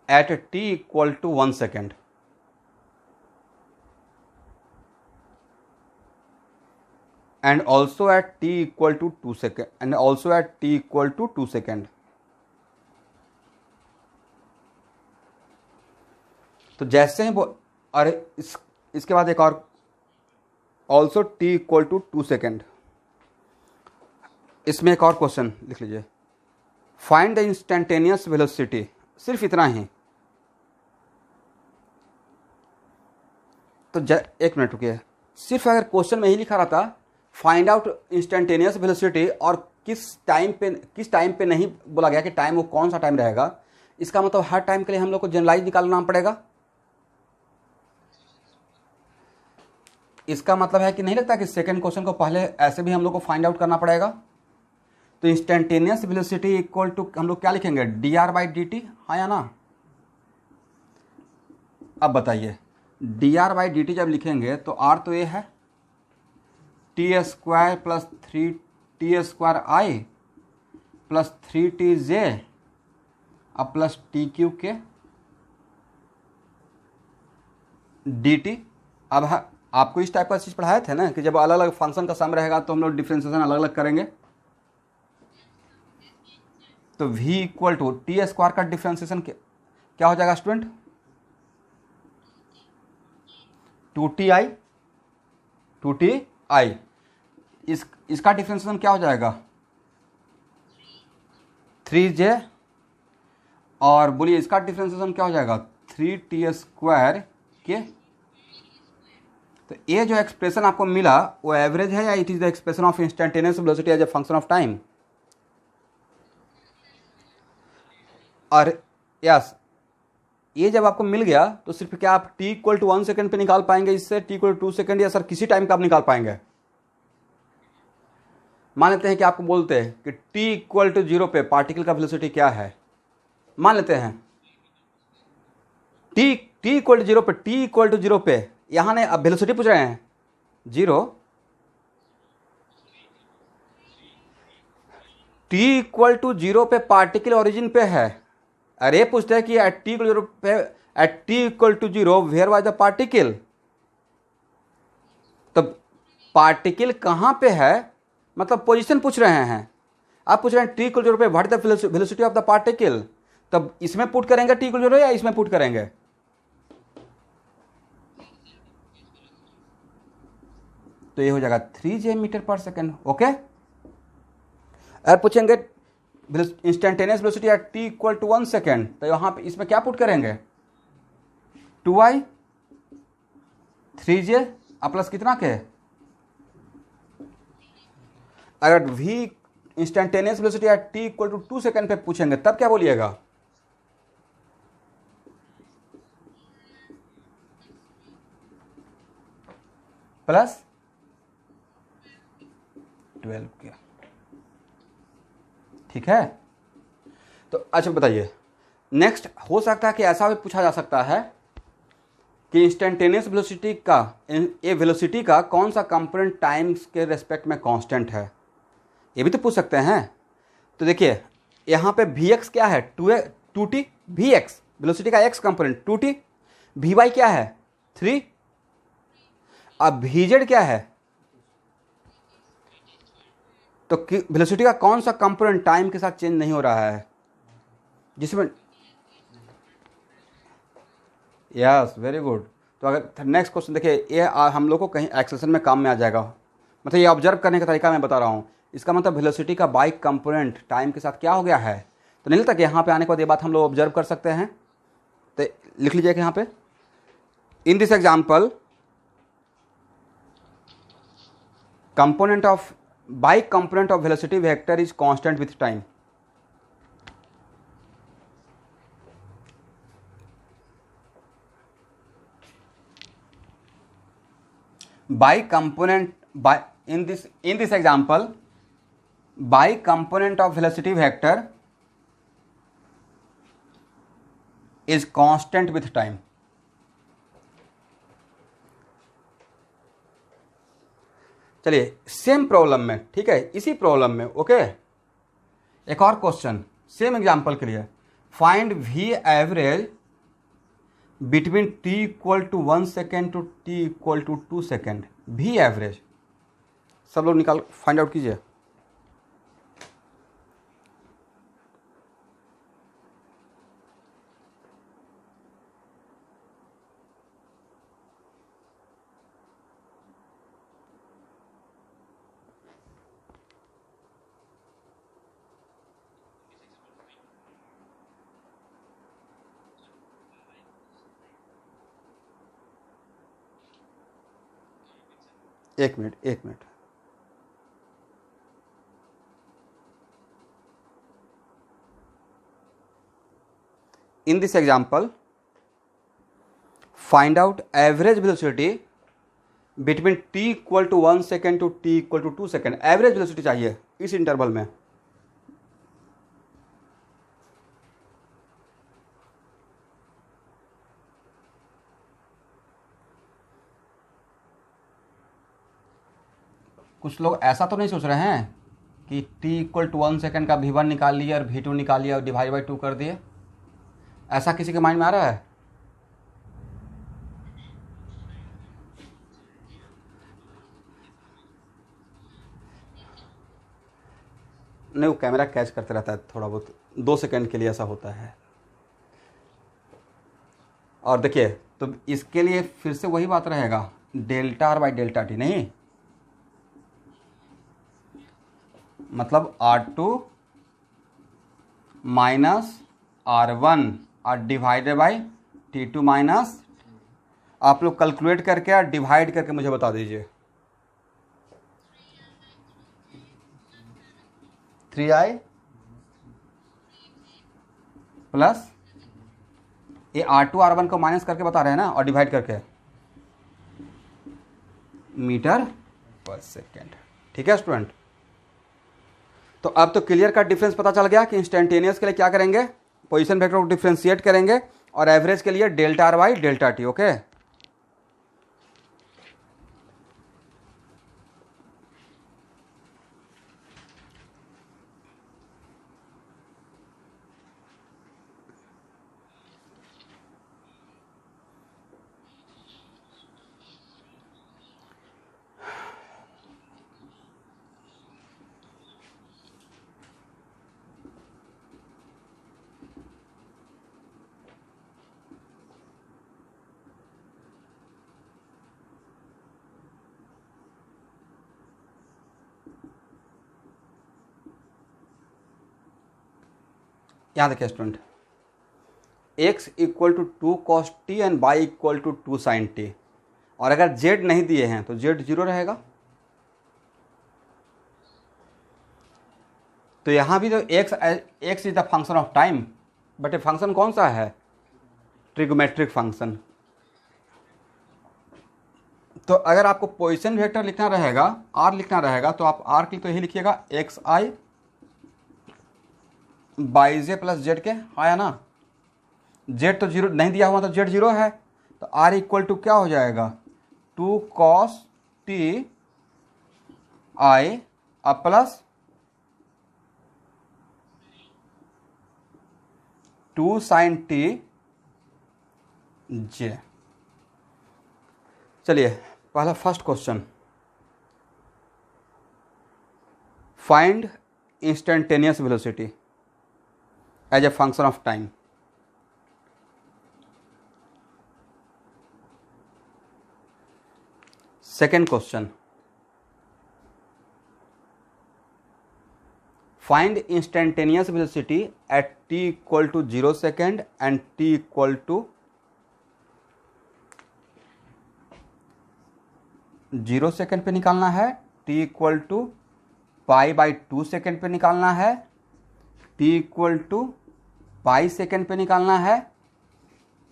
at t equal to 1 second and also at t equal to 2 second and also at t equal to 2 second। तो जैसे ही वो, अरे इसके बाद एक और also t equal to 2 second, इसमें एक और क्वेश्चन लिख लीजिए, फाइंड द इंस्टेंटेनियस वेलोसिटी, सिर्फ इतना ही। तो एक मिनट रुकिए, सिर्फ अगर क्वेश्चन में ही लिखा रहा था फाइंड आउट इंस्टेंटेनियस वेलोसिटी और किस टाइम पे नहीं बोला गया कि टाइम वो कौन सा टाइम रहेगा, इसका मतलब हर टाइम के लिए हम लोग को जनरलाइज निकालना पड़ेगा। इसका मतलब है कि नहीं लगता कि सेकंड क्वेश्चन को पहले ऐसे भी हम लोग को फाइंड आउट करना पड़ेगा। तो इंस्टेंटेनियस वेलोसिटी इक्वल टू हम लोग क्या लिखेंगे, D R by D T, हाँ या ना। अब बताइए, D R by D T जब लिखेंगे तो आर तो ये है T square plus 3t square I plus 3t J अब plus T cube K D T. अब आपको इस टाइप का चीज़ पढ़ाए थे ना कि जब अलग अलग फंक्शन का सम रहेगा तो हम लोग डिफ्रेंशिएशन अलग अलग करेंगे। तो v equal to T square का डिफ्रेंशिएशन क्या हो जाएगा स्टूडेंट, 2ti इसका डिफ्रेंशिएशन क्या हो जाएगा, 3j, और बोलिए इसका डिफ्रेंशिएशन क्या हो जाएगा, 3t स्क्वायर के। तो ये जो एक्सप्रेशन आपको मिला वो एवरेज है या it is the expression of instantaneous velocity as a function of time. और यस, ये जब आपको मिल गया तो सिर्फ क्या आप t इक्वल टू 1 सेकेंड पे निकाल पाएंगे इससे, t इक्वल टू 2 सेकेंड, या सर किसी टाइम का आप निकाल पाएंगे। मान लेते हैं कि आपको बोलते हैं कि t इक्वल टू 0 पे पार्टिकल का वेलोसिटी क्या है, मान लेते हैं t इक्वल टू 0 पे, t इक्वल टू 0 पे यहाँ ने अब वेलोसिटी पूछ रहे हैं 0, t इक्वल टू 0 पे पार्टिकल ओरिजिन पे है। अरे पूछते हैं कि एट t इक्वल पे, at t equal to 0 where was the particle. तो पार्टिकल कहाँ पे है, मतलब पोजीशन पूछ रहे हैं। आप पूछ रहे हैं t इक्वल 0 पे what the velocity of the particle, तब इसमें पुट करेंगे t इक्वल 0 या इसमें पुट करेंगे। तो ये हो जाएगा 3j मीटर पर सेकेंड। ओके, अगर पूछेंगे instantaneous velocity at t equal to 1 second, तो यहाँ पे इसमें क्या पुट करेंगे, 2i 3j प्लस कितना के। अगर v instantaneous velocity at t equal to 2 second पे पूछेंगे तब क्या बोलिएगा, प्लस 12k। ठीक है, तो अच्छा बताइए, नेक्स्ट हो सकता है कि ऐसा भी पूछा जा सकता है कि इंस्टेंटेनियस वेलोसिटी का, ये वेलोसिटी का कौन सा कंपोनेंट टाइम्स के रेस्पेक्ट में कांस्टेंट है, ये भी तो पूछ सकते हैं। तो देखिए यहाँ पे Vx क्या है, 2t, Vx वेलोसिटी का x कंपोनेंट 2t, Vy क्या है 3, अब Vz क्या है, तो वेलोसिटी का कौन सा कंपोनेंट टाइम के साथ चेंज नहीं हो रहा है, जिसमें, यस वेरी गुड। तो अगर नेक्स्ट क्वेश्चन देखिए, ये हम लोग को कहीं एक्सेशन में काम में आ जाएगा, मतलब ये ऑब्जर्व करने का तरीका मैं बता रहा हूँ। इसका मतलब वेलोसिटी का बाइक कंपोनेंट टाइम के साथ क्या हो गया है, तो नहीं लगता कि यहाँ पे आने के बाद ये बात हम लोग ऑब्जर्व कर सकते हैं। तो लिख लीजिए कि यहाँ पे in this example component of bike component of velocity vector is constant with time. by component by in this example by component of velocity vector is constant with time। चलिए सेम प्रॉब्लम में, ठीक है, इसी problem में okay, एक और question same example के लिए, find v average between t equal to 1 second to t equal to 2 second, v average सब लोग निकाल फाइंड आउट कीजिए। एक minute in this example find out average velocity between t equal to 1 second to t equal to 2 second। Average velocity चाहिए इस interval में। कुछ लोग ऐसा तो नहीं सोच रहे हैं कि t इक्वल टू 1 सेकेंड का v1 निकाल लिया और v2 निकाल लिया और डिवाइड बाई 2 कर दिए, ऐसा किसी के माइंड में आ रहा है? नहीं, वो कैमरा कैच करते रहता है थोड़ा बहुत, 2 सेकेंड के लिए ऐसा होता है। और देखिए तो इसके लिए फिर से वही बात रहेगा, delta R by delta T, नहीं मतलब R2 माइनस R1 और डिवाइडेड बाई T2 माइनस, आप लोग कैलकुलेट करके और डिवाइड करके मुझे बता दीजिए। 3i प्लस ये R2 R1 को माइनस करके बता रहे हैं ना, और डिवाइड करके मीटर पर सेकेंड। ठीक है स्टूडेंट, तो अब तो क्लियर का डिफरेंस पता चल गया कि इंस्टेंटेनियस के लिए क्या करेंगे, पोजीशन वेक्टर को डिफरेंशिएट करेंगे, और एवरेज के लिए delta R by delta T. Okay, यहाँ देखिए student, x equal to 2 cos t and y equal to 2 sin t, और अगर z नहीं दिए हैं तो z 0 रहेगा। तो यहाँ भी तो x is the function of time, but ये फंक्शन कौन सा है, ट्रिगोमेट्रिक फंक्शन। तो अगर आपको पोजीशन वेक्टर लिखना रहेगा, आर लिखना रहेगा, तो आप आर के लिए तो यही लिखिएगा x I by J plus Z के, आया ना। जेड तो जीरो नहीं दिया हुआ, तो जेड जीरो है, तो आर इक्वल टू क्या हो जाएगा, 2 cos टी आई अब प्लस 2 sin टी जे। चलिए पहला first question, find instantaneous velocity as a function of time. Second question, find instantaneous velocity at t equal to 0 second and t equal to 0 second पे निकालना है, t equal to pi by 2 second पे निकालना है, t equal to pi second पे निकालना है,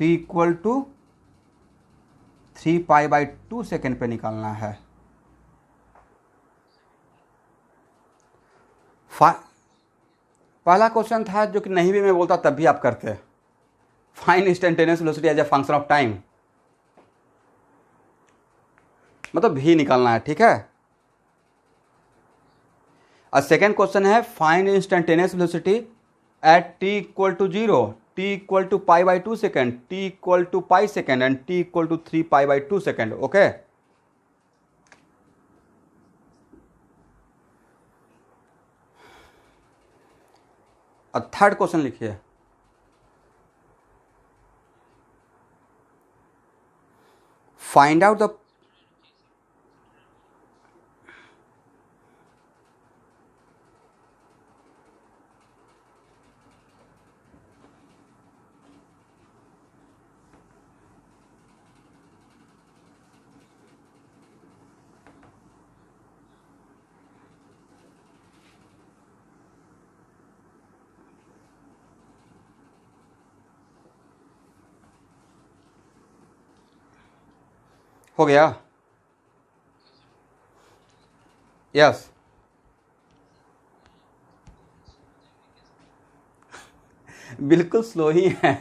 t equal to 3 pi by 2 second पे निकालना है। पहला क्वेश्चन था जो कि नहीं भी मैं बोलता तब भी आप करते, find instantaneous velocity as a function of time, मतलब भी निकालना है, ठीक है। और सेकेंड क्वेश्चन है find instantaneous velocity at t equal to 0, t equal to pi by 2 second, t equal to pi second and t equal to 3 pi by 2 second. Okay, और third question लिखिए, फाइंड आउट द हो गया, yes. बिल्कुल slow ही है।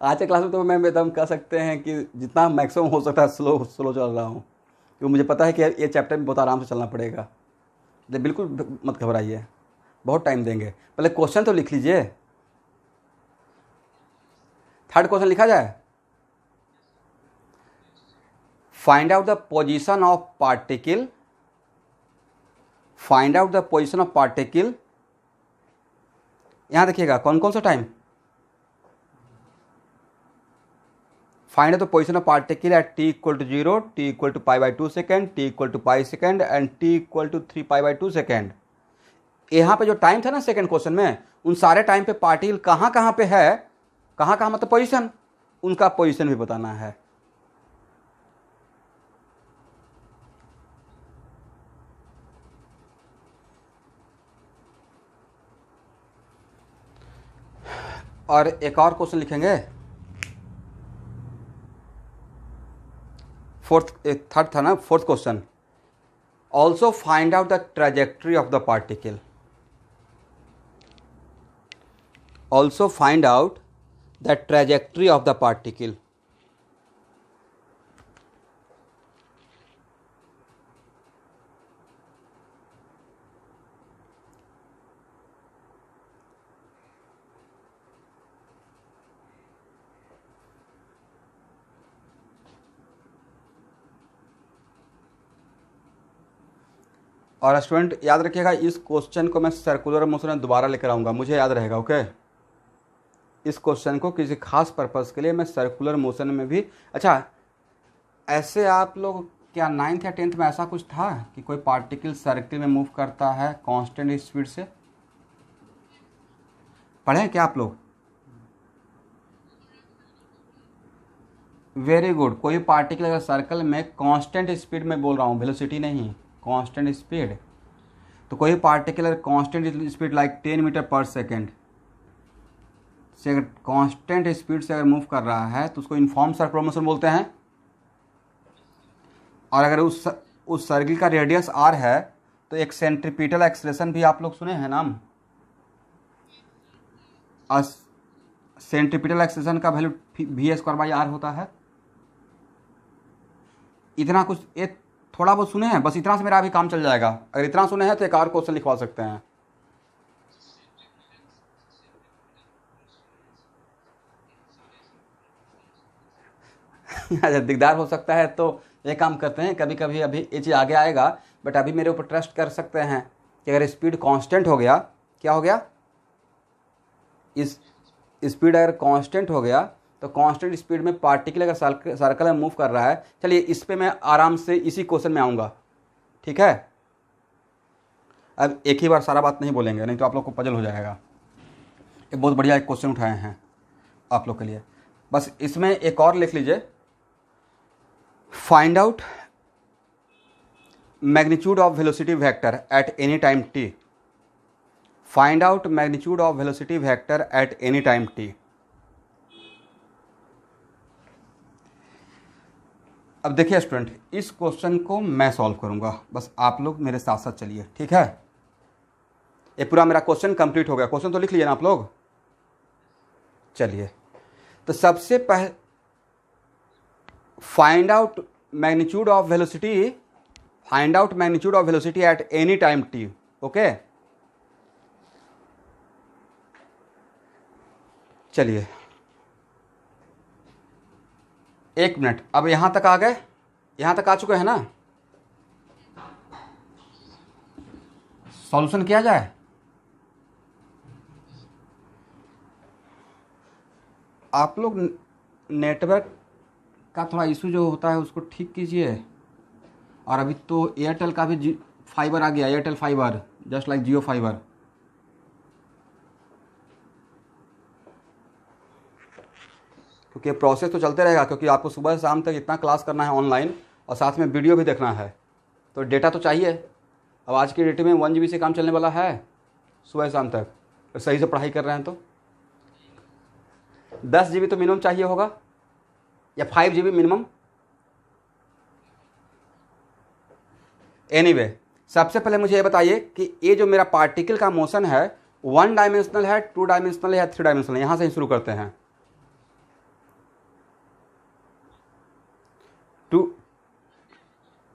आज के class में तो मैं एकदम कह सकते हैं कि जितना मैक्सिमम हो सकता है स्लो स्लो चल रहा हूँ, क्योंकि मुझे पता है कि ये चैप्टर में बहुत आराम से चलना पड़ेगा। तो बिल्कुल मत घबराइए, बहुत टाइम देंगे। पहले क्वेश्चन तो लिख लीजिए। थर्ड क्वेश्चन लिखा जाए, find out the position of particle, find out the position of particle. यहां देखिएगा कौन कौन सा time, find the position of particle at t equal to 0, t equal to pi by 2 second, t equal to pi second and t equal to 3 pi by 2 second. यहाँ पे जो time था ना सेकेंड क्वेश्चन में, उन सारे time पे particle कहाँ कहाँ पे है, कहाँ कहाँ मतलब पोजीशन, उनका पोजीशन भी बताना है। और एक और क्वेश्चन लिखेंगे, थर्ड था ना, fourth question, also find out the trajectory of the particle, also find out the trajectory of the particle. और स्टूडेंट याद रखिएगा, इस क्वेश्चन को मैं सर्कुलर मोशन में दोबारा लेकर आऊँगा, मुझे याद रहेगा। ओके, इस क्वेश्चन को किसी खास पर्पज़ के लिए मैं सर्कुलर मोशन में भी। अच्छा, ऐसे आप लोग क्या 9th या 10th में ऐसा कुछ था कि कोई पार्टिकल सर्किल में मूव करता है कांस्टेंट स्पीड से, पढ़े हैं क्या आप लोग? Very good. कोई पार्टिकल अगर सर्कल में कांस्टेंट स्पीड में, बोल रहा हूँ वेलोसिटी नहीं, कांस्टेंट स्पीड, तो कोई पार्टिकल अगर कांस्टेंट स्पीड लाइक 10 मीटर पर सेकेंड से अगर कांस्टेंट स्पीड से अगर मूव कर रहा है तो उसको यूनिफॉर्म सर्कुलर मोशन बोलते हैं। और अगर उस सर्किल का रेडियस r है तो एक सेंट्रीपिटल एक्सलेशन भी आप लोग सुने हैं नाम। सेंट्रीपिटल एक्सलेशन का वैल्यू v² r होता है। इतना कुछ ये थोड़ा बहुत सुने हैं, बस इतना से मेरा अभी काम चल जाएगा। अगर इतना सुने हैं तो एक और क्वेश्चन लिखवा सकते हैं। अच्छा, दिकदार हो सकता है तो ये काम करते हैं, कभी कभी अभी ये चीज़ आगे आएगा, बट अभी मेरे ऊपर ट्रस्ट कर सकते हैं कि अगर स्पीड कांस्टेंट हो गया, क्या हो गया, इस स्पीड अगर कांस्टेंट हो गया तो कांस्टेंट स्पीड में पार्टिकल अगर सर्कल में मूव कर रहा है, चलिए इस पे मैं आराम से इसी क्वेश्चन में आऊँगा, ठीक है। अब एक ही बार सारा बात नहीं बोलेंगे, नहीं तो आप लोग को पजल हो जाएगा। एक बहुत बढ़िया एक क्वेश्चन उठाए हैं आप लोग के लिए, बस इसमें एक और लिख लीजिए, find out magnitude of velocity vector at any time t। Find out magnitude of velocity vector at any time t। अब देखिए स्टूडेंट, इस क्वेश्चन को मैं सॉल्व करूंगा, बस आप लोग मेरे साथ साथ चलिए, ठीक है। ये पूरा मेरा क्वेश्चन कंप्लीट हो गया। क्वेश्चन तो लिख लिया ना आप लोग, चलिए। तो सबसे पहले find out magnitude of velocity, find out magnitude of velocity at any time t, okay. चलिए 1 मिनट, अब यहां तक आ गए, यहां तक आ चुके हैं ना। सॉल्यूशन किया जाए। आप लोग नेटवर्क का थोड़ा इशू जो होता है उसको ठीक कीजिए। और अभी तो एयरटेल का भी फाइबर आ गया, एयरटेल फाइबर, जस्ट लाइक जियो फाइबर। क्योंकि प्रोसेस तो चलते रहेगा, क्योंकि आपको सुबह से शाम तक इतना क्लास करना है ऑनलाइन, और साथ में वीडियो भी देखना है, तो डेटा तो चाहिए। अब आज की डेट में 1 GB से काम चलने वाला है सुबह शाम तक, तो सही से पढ़ाई कर रहे हैं तो 10 GB तो मिनिमम चाहिए होगा, या 5 GB मिनिमम। एनीवे, सबसे पहले मुझे ये बताइए कि ये जो मेरा पार्टिकल का मोशन है 1 डायमेंशनल है, 2 डायमेंशनल है या 3 डायमेंशनल है। यहां से ही शुरू करते हैं।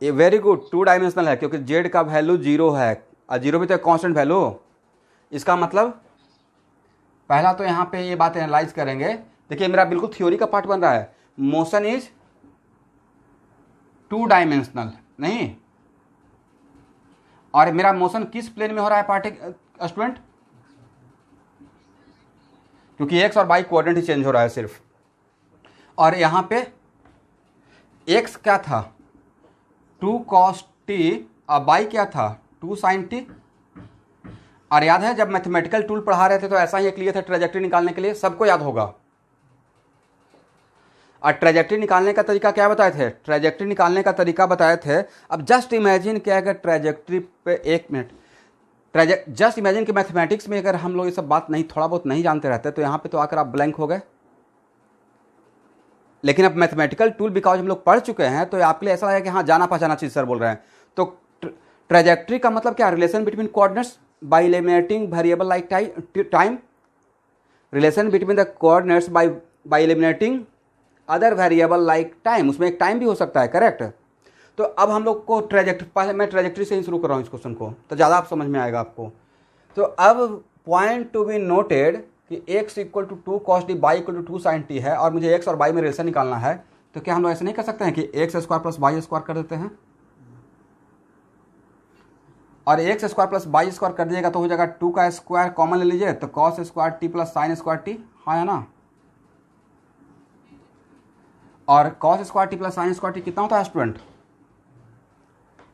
ये वेरी गुड, 2 डायमेंशनल है, क्योंकि जेड का वैल्यू 0 है और 0 भी तो कांस्टेंट वैल्यू। इसका मतलब पहला तो यहाँ पे ये बात एनालाइज करेंगे। देखिए मेरा बिल्कुल थ्योरी का पार्ट बन रहा है। मोशन इज 2 डायमेंशनल, नहीं, और मेरा मोशन किस प्लेन में हो रहा है पार्टिकल स्टूडेंट, क्योंकि एक्स और वाई कोऑर्डिनेट ही चेंज हो रहा है सिर्फ। और यहाँ पे एक्स क्या था 2 cos t और वाई क्या था 2 sin t। और याद है जब मैथमेटिकल टूल पढ़ा रहे थे तो ऐसा ही एक लिए थे ट्रेजेक्ट्री निकालने के लिए, सबको याद होगा। और ट्रेजेक्ट्री निकालने का तरीका क्या बताए थे, ट्रेजेक्ट्री निकालने का तरीका बताए थे। अब जस्ट इमेजिन कि अगर ट्रेजेक्ट्री पे 1 मिनट, जस्ट इमेजिन कि मैथमेटिक्स में अगर हम लोग ये सब बात नहीं, थोड़ा बहुत नहीं जानते रहते तो यहाँ पे तो आकर आप ब्लैंक हो गए। लेकिन अब मैथमेटिकल टूल बिकॉज हम लोग पढ़ चुके हैं तो आपके लिए ऐसा है कि हाँ जाना पहचाना चीज़ सर बोल रहे हैं। तो ट्रेजेक्ट्री का मतलब क्या, relation between coordinates bye eliminating variable like time, relation between the coordinates bye eliminating other variable like time. उसमें एक टाइम भी हो सकता है, करेक्ट। तो अब हम लोग को ट्रेजेक्ट्री, पहले मैं ट्रेजेक्ट्री से ही शुरू कर रहा हूँ इस क्वेश्चन को, तो ज़्यादा आप समझ में आएगा आपको। तो अब पॉइंट टू बी नोटेड कि x equal to 2 cos t, y equal to 2 sin t है, और मुझे x और y में रिलेशन निकालना है। तो क्या हम लोग ऐसे नहीं कर सकते हैं कि x square plus Y square कर देते हैं, और x square plus Y square कर दिएगा तो हो जाएगा 2 का स्क्वायर कॉमन ले लीजिए, तो cos square t plus sine square t, हाँ है ना। और cos square t plus sine square t कितना होता है स्टूडेंट,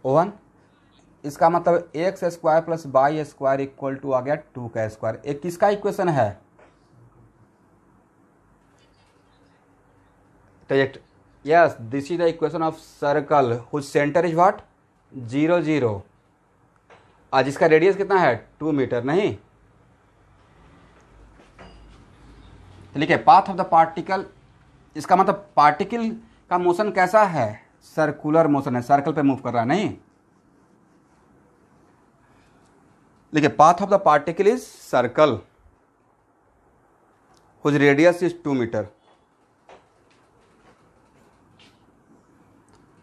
1। इसका मतलब X square plus Y square equal to आ गया 2 का स्क्वायर। एक किसका इक्वेशन है, yes, this is the equation of circle whose centre is what 0 0, आज इसका रेडियस कितना है 2 मीटर, नहीं। लिखिए पाथ ऑफ द पार्टिकल, इसका मतलब पार्टिकल का मोशन कैसा है, सर्कुलर मोशन है, सर्कल पे मूव कर रहा है, नहीं देखिए path of the particle is circle whose radius is 2 metre.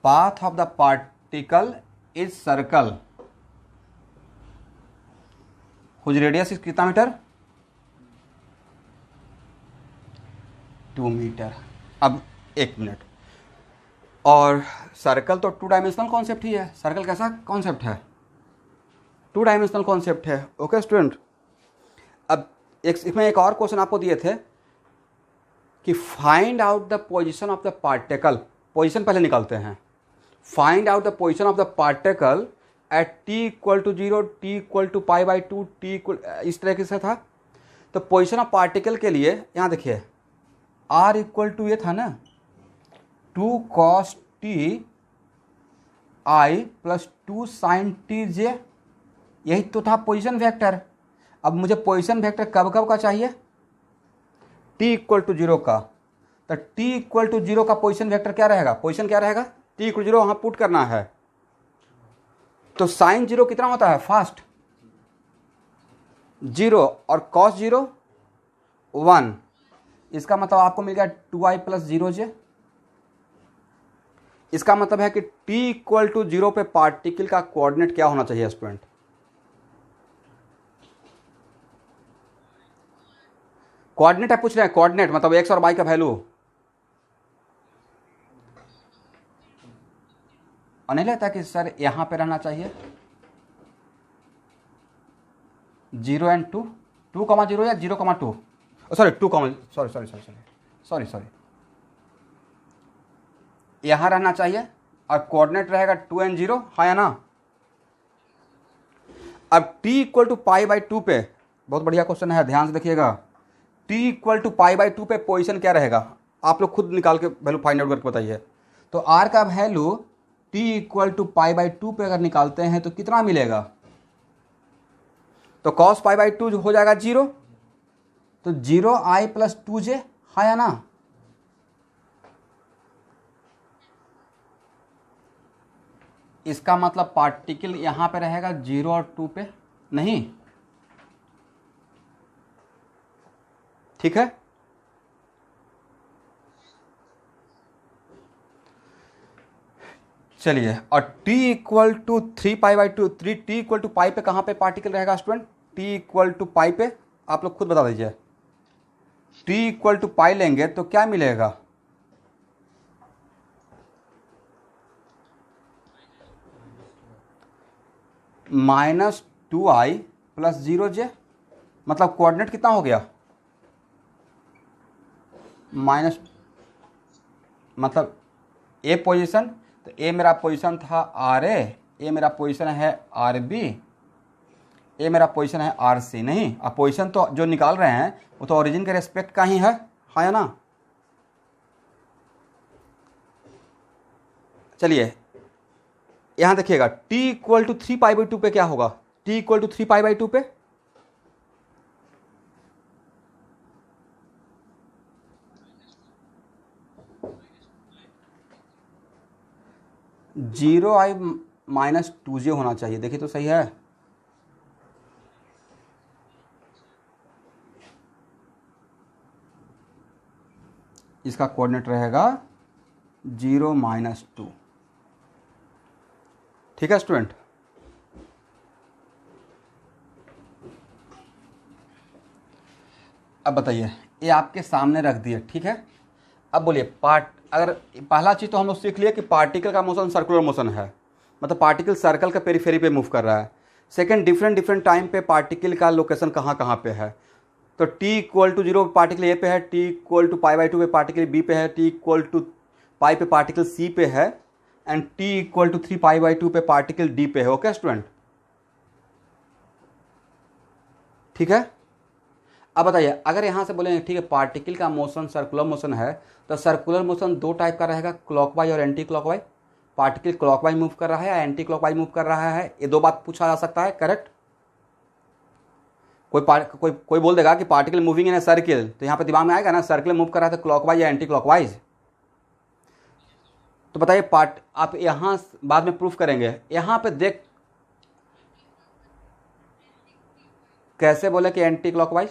Path of the particle is circle whose radius is कितना मीटर? 2 मीटर। अब 1 मिनट, और सर्कल तो 2 डायमेंशनल कॉन्सेप्ट ही है। सर्कल कैसा कॉन्सेप्ट है? 2 डायमेंशनल कॉन्सेप्ट है। ओके स्टूडेंट, अब इसमें एक और क्वेश्चन आपको दिए थे कि find out the position of the particle. Position पहले निकालते हैं। Find out the position of the particle at t equal to 0, t equal to π/2, t equal, इस तरह से था। तो पोजीशन ऑफ पार्टिकल के लिए यहाँ देखिए r इक्वल टू ये था ना 2 cos t i plus 2 sin t j, यही तो था पोजीशन वेक्टर। अब मुझे पोजीशन वेक्टर कब कब का चाहिए? t इक्वल टू 0 का। तो t इक्वल टू 0 का पोजीशन वेक्टर क्या रहेगा? पोजीशन क्या रहेगा? t इक्वल टू 0 वहाँ पुट करना है। तो साइन 0 कितना होता है? फास्ट 0 और cos 0 1। इसका मतलब आपको मिल गया 2i प्लस 0j। इसका मतलब है कि t इक्वल टू 0 पे पार्टिकल का कोऑर्डिनेट क्या होना चाहिए स्टूडेंट? कोऑर्डिनेट है, पूछ रहे हैं कोऑर्डिनेट मतलब x और y का वैल्यू। और नहीं लगता कि सर यहां पे रहना चाहिए 0 and 2, 2,0 या 0,2, सॉरी 2, सॉरी यहां रहना चाहिए और कोऑर्डिनेट रहेगा 2 and 0, हाँ या ना? अब t इक्वल टू π/2 पे, बहुत बढ़िया क्वेश्चन है, ध्यान से देखिएगा। t इक्वल टू π/2 पे पोजीशन क्या रहेगा? आप लोग खुद निकाल के वैल्यू फाइंड आउट करके बताइए। तो r का वैल्यू t इक्वल टू π/2 पे अगर निकालते हैं तो कितना मिलेगा? तो cos π/2 हो जाएगा 0, तो 0i प्लस 2j, हाँ या ना? इसका मतलब पार्टिकल यहां पे रहेगा 0 और 2 पे नहीं, ठीक है। चलिए, और t equal to 3π/2, t equal to pi पे कहाँ पे पार्टिकल रहेगा student? t equal to pi पे आप लोग खुद बता दीजिए। t इक्वल टू पाई लेंगे तो क्या मिलेगा? -2i प्लस 0j, मतलब कोऑर्डिनेट कितना हो गया? माइनस, मतलब ए पोजीशन, तो ए मेरा पोजीशन था RA, ए मेरा पोजीशन है RB, ए मेरा पोजीशन है RC, नहीं। अब पोजीशन तो जो निकाल रहे हैं वो तो ओरिजिन के रेस्पेक्ट का ही है, हाँ या ना? चलिए यहां देखिएगा t इक्वल टू 3π/2 पे क्या होगा? t इक्वल टू 3π/2 पे -0i माइनस 2j होना चाहिए। देखिए तो सही है। इसका कोऑर्डिनेट रहेगा 0 - 2, ठीक है स्टूडेंट। अब बताइए, ये आपके सामने रख दिए, ठीक है। अब बोलिए अगर पहला चीज़ तो हम लोग सीख लिए कि पार्टिकल का मोशन सर्कुलर मोशन है, मतलब पार्टिकल सर्कल का पेरीफेरी पे मूव कर रहा है। सेकंड, डिफरेंट टाइम पे पार्टिकल का लोकेशन कहाँ पे है। तो t equal to 0 particle A पे है, t इक्वल टू π/2 पे पार्टिकल बी पे है, t इक्वल टू पाई पे पार्टिकल सी पे है, एंड t इक्वल टू 3π/2 पे पार्टिकल डी पे है। ओके स्टूडेंट, ठीक है। अब बताइए, अगर यहां से बोलेंगे ठीक है पार्टिकल का मोशन सर्कुलर मोशन है, तो सर्कुलर मोशन 2 टाइप का रहेगा, क्लॉकवाइज और anti clockwise. Particle clockwise move कर रहा है या एंटी क्लॉकवाइज मूव कर रहा है, ये 2 बात पूछा जा सकता है, करेक्ट। कोई बोल देगा कि particle moving in a circle, तो यहाँ पे दिमाग में आएगा ना सर्किल मूव कर रहा है तो क्लॉकवाइज या एंटी क्लॉकवाइज। तो बताइए पार्ट, आप यहाँ बाद में प्रूफ करेंगे, यहाँ पे देख कैसे बोले कि एंटी क्लॉकवाइज।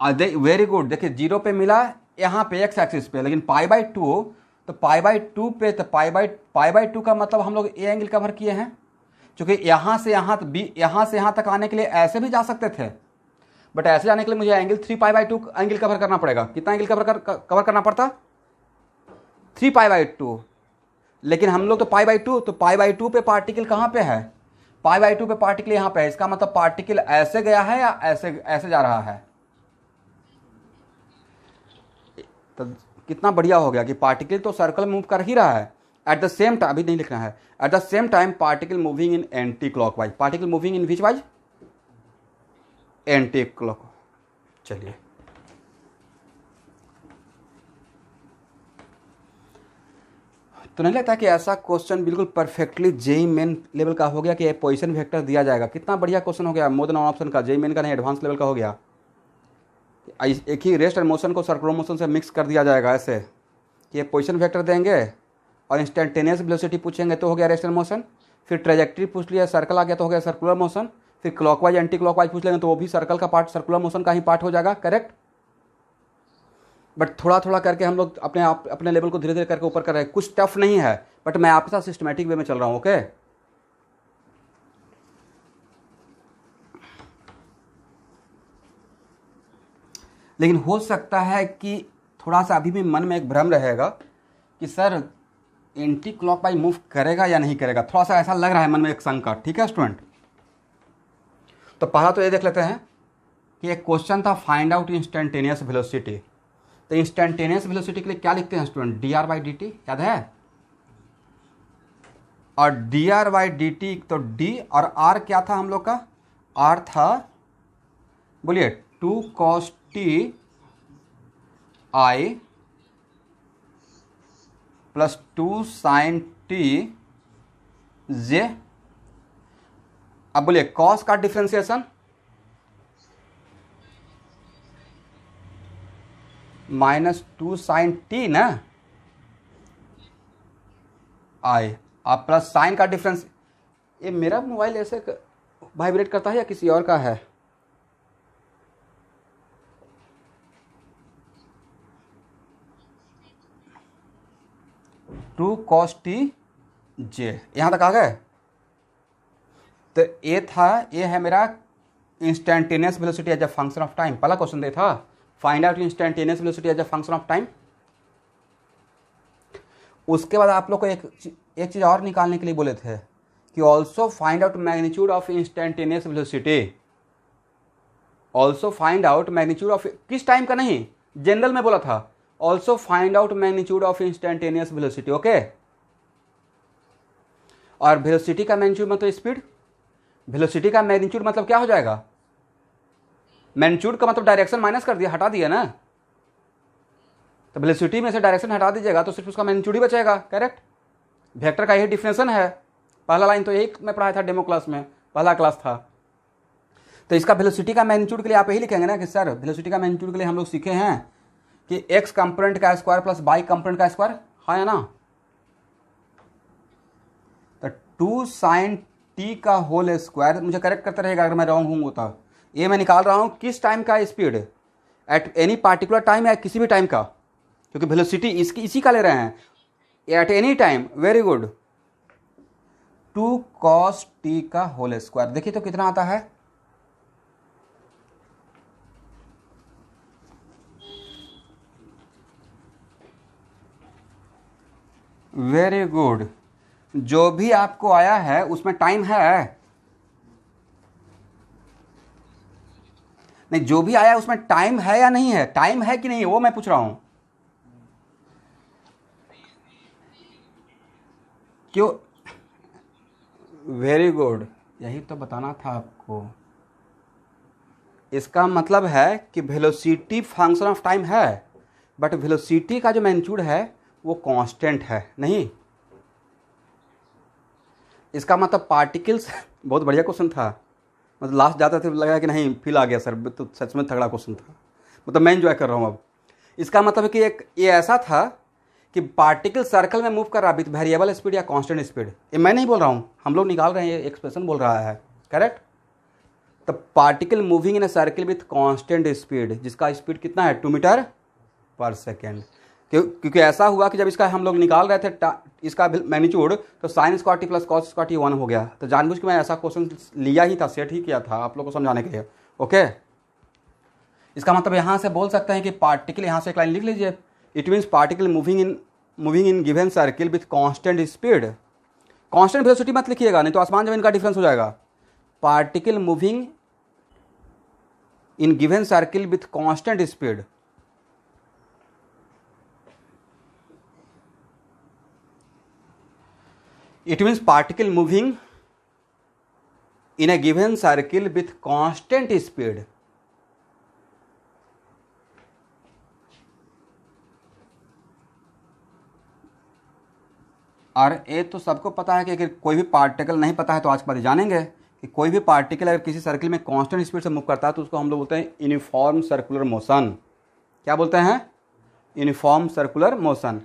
वेरी गुड, देखिए जीरो पे मिला यहाँ पे एक्स एक्सिस पे, लेकिन पाई बाई टू, तो पाई बाई टू पे, तो पाई बाई टू का मतलब हम लोग ए एंगल कवर किए हैं, क्योंकि यहाँ से यहाँ बी, यहाँ से यहाँ तक आने के लिए ऐसे भी जा सकते थे, बट ऐसे जाने के लिए मुझे angle 3 pi by to angle cover करना पड़ेगा। कितना एंगल कवर करना पड़ता? 3 पाई बाई टू। लेकिन हम लोग तो पाई बाई टू, तो पाई बाई टू पे पार्टिकल कहाँ पे है? पाई बाई टू पे पार्टिकल यहाँ पे है। इसका मतलब पार्टिकल ऐसे गया है या ऐसे ऐसे जा रहा है? तो कितना बढ़िया हो गया कि पार्टिकल तो सर्कल मूव कर ही रहा है। एट द सेम टाइम, अभी नहीं लिखना है, at the same time particle moving in anti clockwise. Particle moving in which wise? Anti clock. चलिए, तो नहीं लगता कि ऐसा क्वेश्चन बिल्कुल परफेक्टली जेई मेन लेवल का हो गया कि पोजीशन वेक्टर दिया जाएगा। कितना बढ़िया क्वेश्चन हो गया, मोर देन वन ऑप्शन का, जेई मेन का नहीं, एडवांस लेवल का हो गया। एक ही रेस्ट एंड मोशन को सर्कुलर मोशन से मिक्स कर दिया जाएगा ऐसे कि ये पोजीशन वेक्टर देंगे और इंस्टेंटेनियस वेलोसिटी पूछेंगे तो हो गया रेस्ट एंड मोशन, फिर ट्रेजेक्ट्री पूछ लिया, सर्कल आ गया तो हो गया सर्कुलर मोशन, फिर क्लॉकवाइज एंटी क्लॉकवाइज पूछ लेंगे तो वो भी सर्कल का पार्ट, सर्कुलर मोशन का ही पार्ट हो जाएगा। करेक्ट। बट थोड़ा थोड़ा करके हम लोग अपने लेवल को धीरे धीरे करके ऊपर कर रहे हैं। कुछ टफ नहीं है, बट मैं आपके साथ सिस्टमेटिक वे में चल रहा हूँ। ओके, लेकिन हो सकता है कि थोड़ा सा अभी भी मन में एक भ्रम रहेगा कि सर एंटी क्लॉकवाइज मूव करेगा या नहीं करेगा, थोड़ा सा ऐसा लग रहा है मन में एक शंका। ठीक है स्टूडेंट, तो पहला तो ये देख लेते हैं कि एक क्वेश्चन था फाइंड आउट इंस्टेंटेनियस वेलोसिटी। तो इंस्टेंटेनियस वेलोसिटी के लिए क्या लिखते हैं student? D R by D T, याद है? और D R by D T, तो डी और आर क्या था हम लोग का? आर था, बोलिए, 2 cos t i plus 2 sin t j. अब बोलिए कॉस का डिफ्रेंसिएशन -2 sin टी ना आई, अब प्लस साइन का डिफरेंस। ये मेरा मोबाइल ऐसे वाइब्रेट करता है या किसी और का है? टू कॉस टी जे, यहां तक आ गए? तो ये था, ये है मेरा instantaneous velocity as a function of time. पहला क्वेश्चन दे था find out instantaneous velocity as a function of time. उसके बाद आप लोग को एक चीज़ और निकालने के लिए बोले थे कि also find out magnitude of instantaneous velocity. Also find out magnitude of, किस टाइम का नहीं, जनरल में बोला था। Also find out magnitude of instantaneous velocity. Okay, और वेलोसिटी का मैग्नीट्यूड मतलब स्पीड, वेलोसिटी का मैग्नीट्यूड मतलब क्या हो जाएगा? मैग्नीट्यूड का मतलब डायरेक्शन माइनस कर दिया, हटा दिया ना, तो वेलोसिटी में से डायरेक्शन हटा दीजिएगा तो सिर्फ उसका मैग्नीट्यूड ही बचेगा। करेक्ट। वेक्टर का यही डिफिनेशन है। पहला लाइन तो यही मैं पढ़ाया था डेमो क्लास में, पहला क्लास था। तो इसका वेलोसिटी का मैग्नीट्यूड के लिए आप यही लिखेंगे ना कि सर वेलोसिटी का मैग्नीट्यूड के लिए हम लोग सीखे हैं कि एक्स कंपोनेंट का स्क्वायर प्लस वाई कंपोनेंट का स्क्वायर, हाँ ना। तो 2 sin टी का होल स्क्वायर, मुझे करेक्ट करते रहेगा अगर मैं रॉन्ग हूँ तो। ये मैं निकाल रहा हूँ किस टाइम का speed, at any particular time या किसी भी टाइम का, क्योंकि वेलोसिटी इसी का ले रहे हैं, at any time. Very good. 2 cos T का होल स्क्वायर, देखिए तो कितना आता है? Very good. जो भी आपको आया है उसमें टाइम है? नहीं, जो भी आया उसमें टाइम है या नहीं है? टाइम है कि नहीं, वो मैं पूछ रहा हूं। क्यों? वेरी गुड, यही तो बताना था आपको। इसका मतलब है कि वेलोसिटी फंक्शन ऑफ टाइम है, बट वेलोसिटी का जो मैग्नीट्यूड है वो कांस्टेंट है नहीं। इसका मतलब पार्टिकल्स बहुत बढ़िया क्वेश्चन था। मतलब लास्ट जाते थे लगा कि नहीं फील आ गया सर, तो सच में तगड़ा क्वेश्चन था, मतलब मैं एंजॉय कर रहा हूँ अब। इसका मतलब है कि एक ये ऐसा था कि पार्टिकल सर्कल में मूव कर रहा विथ वेरिएबल स्पीड या कांस्टेंट स्पीड। ये मैं नहीं बोल रहा हूँ, हम लोग निकाल रहे हैं, ये एक्सप्रेशन बोल रहा है, करेक्ट। तो particle moving in a circle with constant speed, जिसका स्पीड कितना है 2 मीटर पर सेकेंड। क्योंकि ऐसा हुआ कि जब इसका हम लोग निकाल रहे थे इसका मैग्नीट्यूड, तो sine square T plus cos square T 1 हो गया। तो जानबूझ के मैं ऐसा क्वेश्चन लिया ही था, सेट ही किया था आप लोग को समझाने के लिए। ओके, इसका मतलब यहाँ से बोल सकते हैं कि पार्टिकल, यहाँ से एक लाइन लिख लीजिए, it means particle moving in given circle with constant speed. Constant velocity मत लिखिएगा, नहीं तो आसमान जमीन का डिफरेंस हो जाएगा। Particle moving in given circle with constant speed. It means particle moving in a given circle with constant speed. और ये तो सबको पता है कि अगर कोई भी पार्टिकल नहीं पता है तो आज के बाद जानेंगे कि कोई भी पार्टिकल अगर किसी सर्किल में कांस्टेंट स्पीड से मूव करता है तो उसको हम लोग बोलते हैं यूनिफॉर्म सर्कुलर मोशन। क्या बोलते हैं? Uniform circular motion.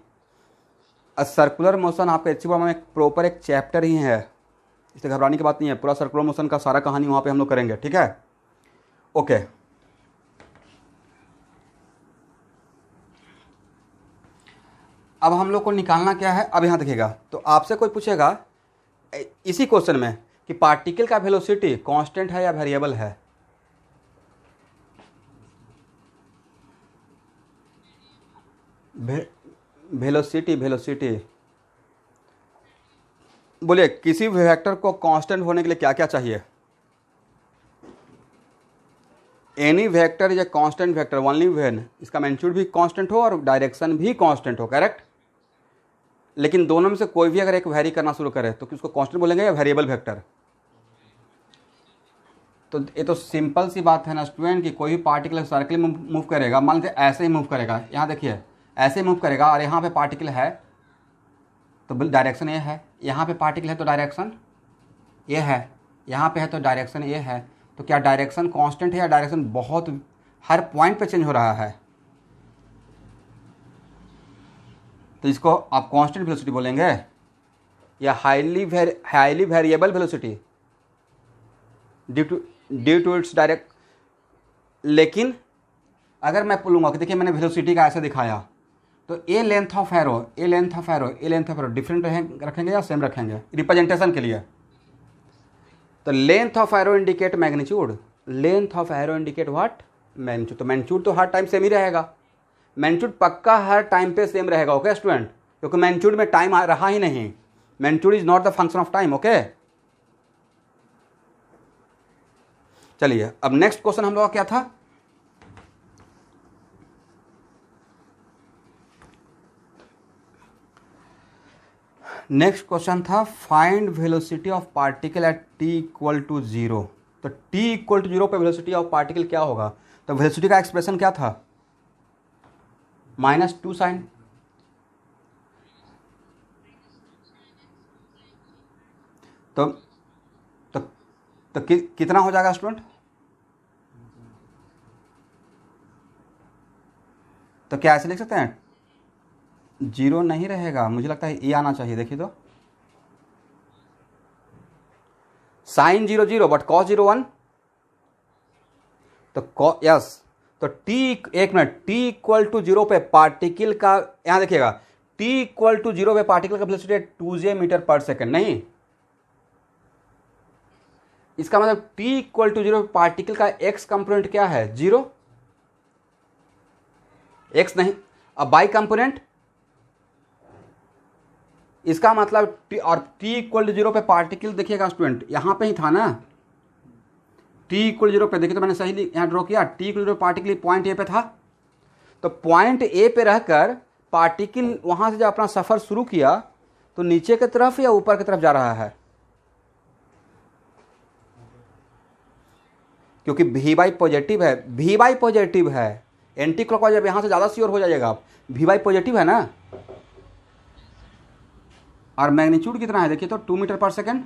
Circular motion आपका एच में एक प्रॉपर एक चैप्टर ही है, इससे घबराने की बात नहीं है। पूरा सर्कुलर मोशन का सारा कहानी वहाँ पे हम लोग करेंगे, ठीक है। ओके, अब हम लोग को निकालना क्या है, अब यहाँ देखिएगा, तो आपसे कोई पूछेगा इसी क्वेश्चन में कि पार्टिकल का वेलोसिटी कांस्टेंट है या वेरिएबल है। वेलोसिटी बोलिए, किसी वेक्टर को कांस्टेंट होने के लिए क्या क्या चाहिए? Any vector is a constant vector only when इसका मैग्नीट्यूड भी कांस्टेंट हो और डायरेक्शन भी कांस्टेंट हो, करेक्ट। लेकिन दोनों में से कोई भी अगर एक वेरी करना शुरू करे तो उसको कांस्टेंट बोलेंगे या वेरिएबल वेक्टर? तो ये तो सिंपल सी बात है ना स्टूडेंट, कि कोई भी पार्टिकल सर्किल में मूव करेगा, मान लीजिए ऐसे ही मूव करेगा, यहाँ देखिए ऐसे ही मूव करेगा और यहाँ पे पार्टिकल है तो डायरेक्शन ये है, यहाँ पे पार्टिकल है तो डायरेक्शन ये है, यहाँ पे है तो डायरेक्शन ये है। तो क्या डायरेक्शन कांस्टेंट है या डायरेक्शन बहुत हर पॉइंट पे चेंज हो रहा है? तो इसको आप कांस्टेंट वेलोसिटी बोलेंगे या highly variable velocity due to its direct. लेकिन अगर मैं बोलूँगा कि देखिए मैंने वेलोसिटी का ऐसे दिखाया, तो ए लेंथ ऑफ एरो डिफरेंट रखेंगे या सेम रखेंगे रिप्रेजेंटेशन के लिए? तो length of arrow indicate magnitude, length of arrow indicate what? Magnitude. तो मैग्नीट्यूड तो हर टाइम सेम ही रहेगा, मैग्नीट्यूड पक्का हर टाइम पे सेम रहेगा, ओके स्टूडेंट, क्योंकि मैग्नीट्यूड में टाइम आ रहा ही नहीं, magnitude is not the function of time, okay. चलिए अब नेक्स्ट क्वेश्चन हम लोग का क्या था? नेक्स्ट क्वेश्चन था find velocity of particle at T equal to 0। तो टी इक्वल टू 0 पे वेलोसिटी ऑफ पार्टिकल क्या होगा? तो वेलोसिटी का एक्सप्रेशन क्या था? -2 साइन। तो कितना हो जाएगा स्टूडेंट? तो क्या ऐसे लिख सकते हैं? 0 नहीं रहेगा, मुझे लगता है ये आना चाहिए, देखिए तो साइन 0 0 बट कॉस 0 1। तो यस, तो एक मिनट, टी इक्वल टू 0 पे पार्टिकल का, यहां देखिएगा टी इक्वल टू 0 पे पार्टिकल का वेलोसिटी 2j मीटर पर सेकेंड, नहीं, इसका मतलब टी इक्वल टू 0 पे पार्टिकल का एक्स कंपोनेंट क्या है? 0, एक्स नहीं। अब बाई कंपोनेंट, इसका मतलब और टी इक्वल टू 0 पे पार्टिकल, देखिएगा स्टूडेंट यहां पे ही था ना, टी इक्वल 0 पे, देखिए तो मैंने सही यहां ड्रॉ किया, T equal 0 particle point A पे था। तो पॉइंट ए पे रहकर पार्टिकल वहां से जब अपना सफर शुरू किया तो नीचे की तरफ या ऊपर की तरफ जा रहा है? क्योंकि वी बाई पॉजिटिव है, एंटी क्लॉकवाइज, जब यहां से ज्यादा श्योर हो जाइएगा आप, वी बाई पॉजिटिव है ना। और मैग्नीट्यूड कितना है देखिए तो 2 मीटर पर second,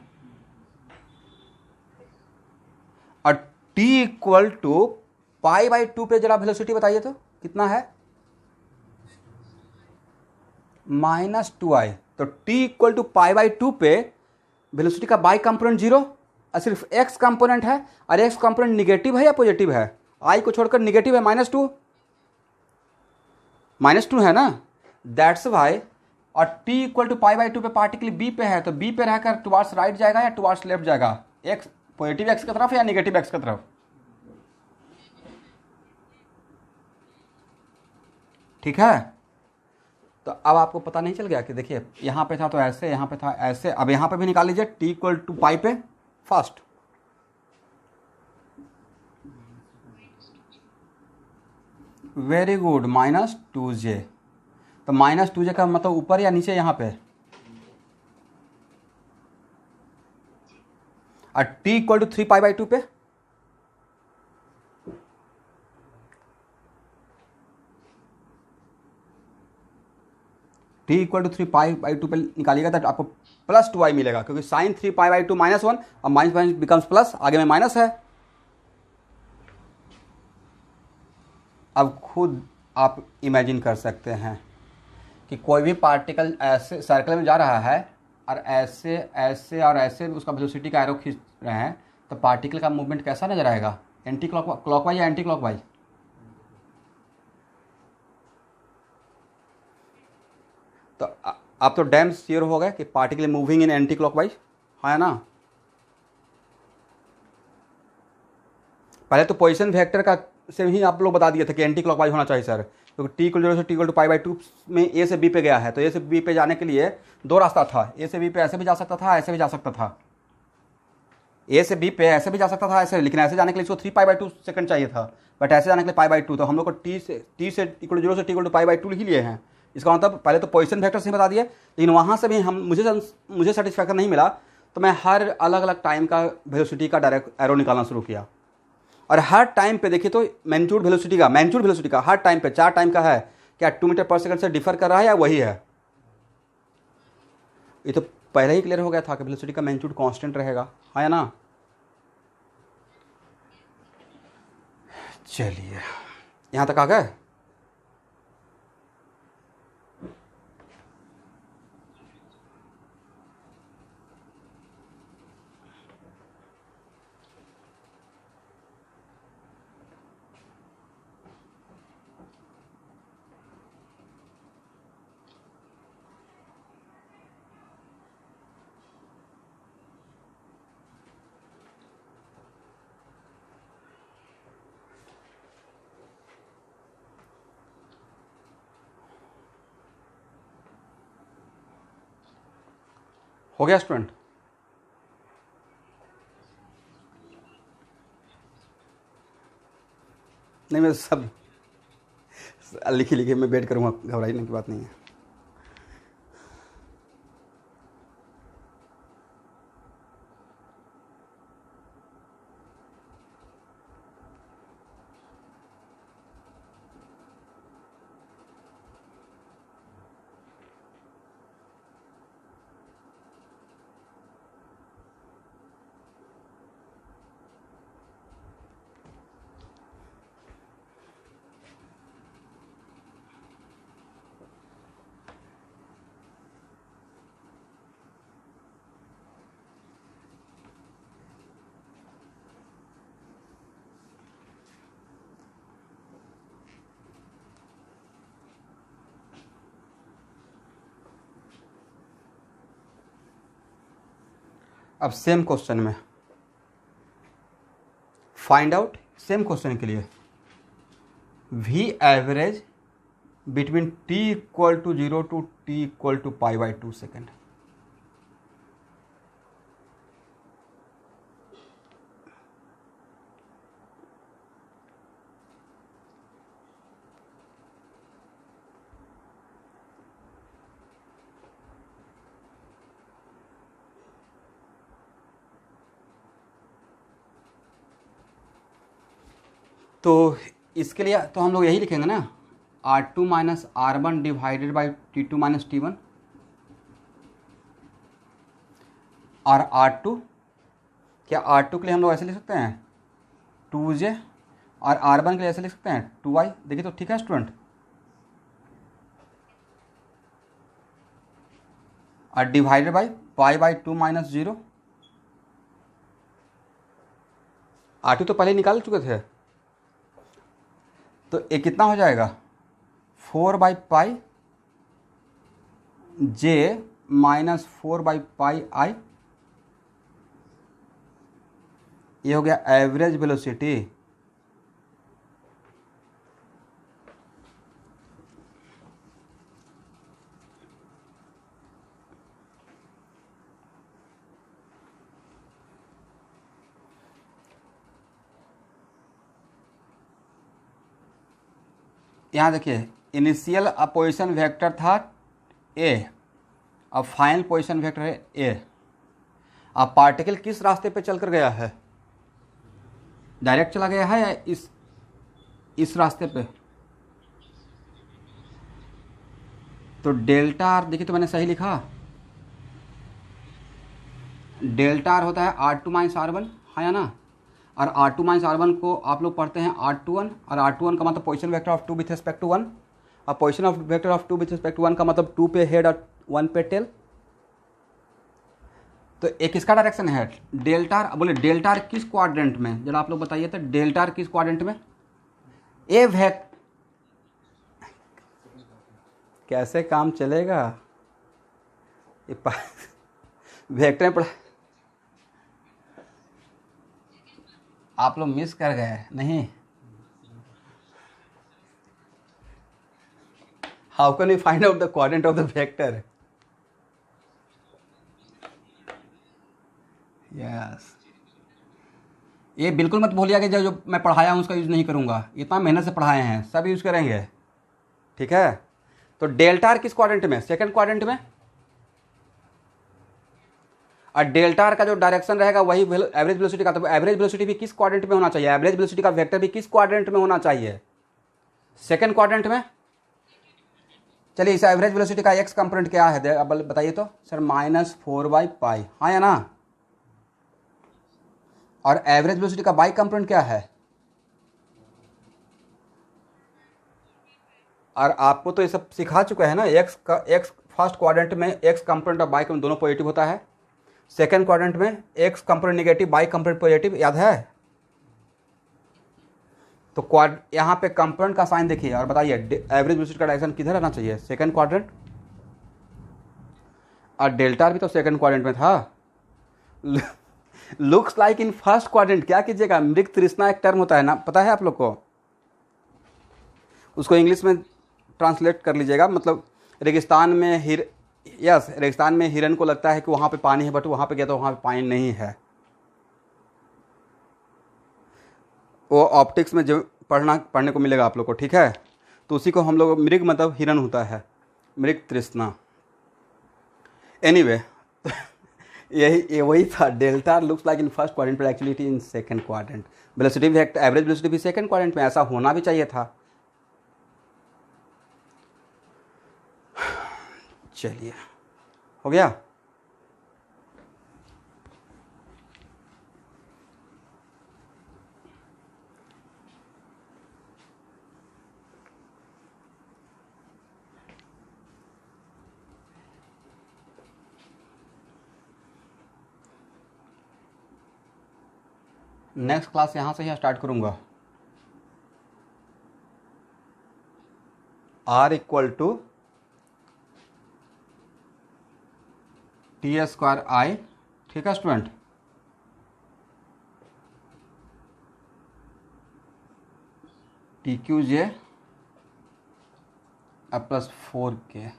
T equal to pi by two पे जरा वेलोसिटी बताइए तो कितना है, -2i। तो T equal to pi by two पे वेलोसिटी का बाई कंपोनेंट जीरो और सिर्फ एक्स कंपोनेंट है, और एक्स कंपोनेंट निगेटिव है या पॉजिटिव है, आई को छोड़कर निगेटिव है, -2 है ना, दैट्स वाई। और T equal to pi by two पे पार्टिकल बी पे है, तो बी पे रहकर टुवार्ड्स राइट जाएगा या टुवार्ड्स लेफ्ट जाएगा, एक्स पॉजिटिव एक्स की तरफ या निगेटिव एक्स की तरफ, ठीक है। तो अब आपको पता नहीं चल गया कि देखिए यहाँ पे था तो ऐसे, यहाँ पे था ऐसे, अब यहाँ पे भी निकाल लीजिए टी इक्वल टू पाई पे फास्ट, वेरी गुड, -2j। तो -2j का मतलब ऊपर या नीचे, यहाँ पे, और T equal to 3 pi by two पे, t equal to 3 pi by two पे निकालिएगा तो आपको +2i मिलेगा, क्योंकि साइन 3 पाई बाई टू -1 और माइनस बिकम्स प्लस, आगे में माइनस है। अब खुद आप इमेजिन कर सकते हैं कि कोई भी पार्टिकल ऐसे सर्कल में जा रहा है और ऐसे ऐसे और ऐसे उसका वेलोसिटी का एरो खींच रहे हैं, तो पार्टिकल का मूवमेंट कैसा नजर आएगा, एंटी क्लॉकवाइज या एंटी क्लॉकवाइज, तो आप तो डैम श्योर हो गए कि particle moving in anti clockwise, है ना। पहले तो पोजीशन वेक्टर का से ही आप लोग बता दिए थे कि एंटी क्लॉकवाइज होना चाहिए सर, क्योंकि टी इक्वल से T equal to pi by two में ए से बी पे गया है, तो ए से बी पे जाने के लिए दो रास्ता था, ए से बी पे ऐसे भी जा सकता था, ऐसे भी जा सकता था, ए से बी पे ऐसे भी जा सकता था ऐसे, लेकिन ऐसे जाने के लिए इसको 3 पाई बाई टू सेकंड चाहिए था, बट ऐसे जाने के लिए पाई बाई टू, तो हम लोग को टी से इक्वल जीरो से T equal to pi by two ही लिए हैं। इसका मतलब पहले तो पोजीशन वेक्टर से बता दिए, लेकिन वहाँ से भी हम मुझे सेटिस्फैक्शन नहीं मिला, तो मैं हर अलग अलग टाइम का वेलोसिटी का डायरेक्ट एरो निकालना शुरू किया, और हर टाइम पे देखिए तो मैग्नीट्यूड वेलोसिटी का हर टाइम पे 4 टाइम का है, क्या 2 मीटर पर सेकंड से डिफर कर रहा है या वही है, ये तो पहले ही क्लियर हो गया था कि वेलोसिटी का मैग्नीट्यूड कांस्टेंट रहेगा, है ना। चलिए यहाँ तक आ गए। हो गया स्टूडेंट, नहीं मैं सब लिखी लिखी मैं वेट करूँगा, घबराने की बात नहीं है। अब सेम क्वेश्चन में फाइंड आउट, सेम क्वेश्चन के लिए V average between T equal to 0 to T equal to pi by 2 second. तो इसके लिए तो हम लोग यही लिखेंगे ना, R2 minus R1 divided by T2 minus T1, और R2 क्या R2 के लिए हम लोग ऐसे लिख सकते हैं, 2j, और r1 के लिए ऐसे लिख सकते हैं 2i। देखिए तो ठीक है स्टूडेंट। और डिवाइडेड बाई π/2 - 0। r2 तो पहले निकाल चुके थे, तो ये कितना हो जाएगा 4/π j - 4/πi। ये हो गया एवरेज वेलोसिटी। यहाँ देखिए इनिशियल पोजीशन वेक्टर था ए, अब फाइनल पोजीशन वेक्टर है ए। अब पार्टिकल किस रास्ते पे चलकर गया है, डायरेक्ट चला गया है या इस रास्ते पे? तो डेल्टा आर, देखिए तो मैंने सही लिखा, डेल्टा आर होता है R2 - R1, हाँ या ना। और R2 - R1 को आप लोग पढ़ते हैं R21, और R21 का मतलब position vector of 2 with respect to 1, और position of vector of 2 with respect to 1 का मतलब 2 पे हेड और 1 पे टेल। तो एक किसका डायरेक्शन है डेल्टा आर? बोले डेल्टा आर किस क्वाड्रेंट में, जरा आप लोग बताइए तो डेल्टा आर किस क्वाड्रेंट में? ए कैसे काम चलेगा ये वेक्टर में पढ़ा, आप लोग मिस कर गए नहीं। How can you find out the quadrant of the vector? Yes, ये बिल्कुल मत भूलिएगा कि जो मैं पढ़ाया हूँ उसका यूज़ नहीं करूँगा। इतना मेहनत से पढ़ाए हैं, सब यूज़ करेंगे, ठीक है। तो डेल्टा आर किस क्वाड्रेंट में? सेकंड क्वाड्रेंट में। और डेल्टा आर का जो डायरेक्शन रहेगा वही एवरेज वेलोसिटी का, तो एवरेज वेलोसिटी भी किस क्वाड्रेंट में होना चाहिए? एवरेज वेलोसिटी का वेक्टर भी किस क्वाड्रेंट में होना चाहिए? सेकंड क्वाड्रेंट में। चलिए इस एवरेज वेलोसिटी का एक्स कंपोनेंट क्या है, अब बताइए तो सर। -4/π, हाँ या ना। और एवरेज वेलोसिटी का बाई कंपोनेंट क्या है? और आपको तो ये सब सिखा चुका है ना, एक्स फर्स्ट क्वाड्रेंट में एक्स कंपोनेंट और बाई कंपोनेंट दोनों पॉजिटिव होता है, सेकेंड क्वाड्रेंट में x component negative by component positive, याद है? तो यहाँ पे कंपोनेंट का साइन देखिए और बताइए एवरेज वेलोसिटी का डायरेक्शन किधर रहना चाहिए? Second quadrant. और डेल्टा भी तो सेकेंड क्वाड्रेंट में था। Looks like in first quadrant. क्या कीजिएगा, मृग तृष्णा एक टर्म होता है ना, पता है आप लोग को? उसको इंग्लिश में ट्रांसलेट कर लीजिएगा, मतलब रेगिस्तान में रेगिस्तान में हिरन को लगता है कि वहाँ पे पानी है, बट वहाँ पे गया तो वहाँ पे पानी नहीं है। वो ऑप्टिक्स में जो पढ़ने को मिलेगा आप लोग को, ठीक है। तो उसी को हम लोग, मृग मतलब हिरन होता है, मृग तृष्णा। एनीवे ये वही था, delta looks like in first quadrant पर actually in second quadrant. Velocity vector average velocity भी सेकंड क्वाड्रेंट में, ऐसा होना भी चाहिए था। चलिए हो गया। नेक्स्ट क्लास यहाँ से ही स्टार्ट करूँगा। R = T² ठीक है student. TQJ +4K।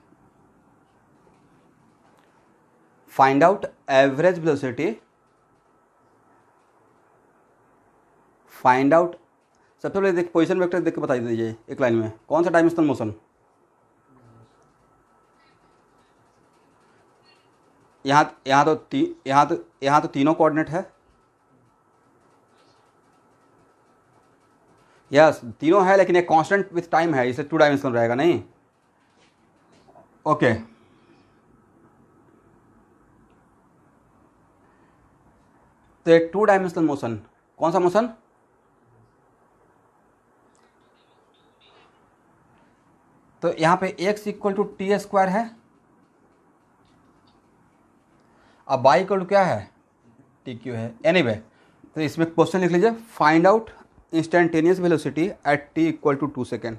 Find out average velocity. Find out, सबसे पहले देख पोजीशन वेक्टर देख के बता दीजिए एक लाइन में, कौन सा डायमेंशनल मोशन? यहाँ तो तीनों कोऑर्डिनेट है। यस तीनों है, लेकिन एक कांस्टेंट विथ टाइम है, इसे 2 डायमेंशनल रहेगा नहीं। ओके तो एक 2 डायमेंशनल मोशन, कौन सा मोशन? तो यहाँ पे x equal to T square है, अब y इक्वल टू क्या है, टी क्यू है। एनीवे तो इसमें क्वेश्चन लिख लीजिए, find out instantaneous velocity at t equal to 2 second.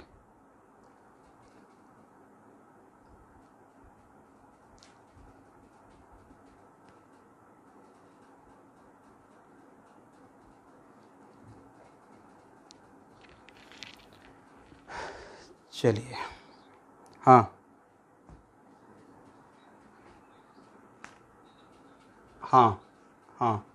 चलिए हाँ हाँ हाँ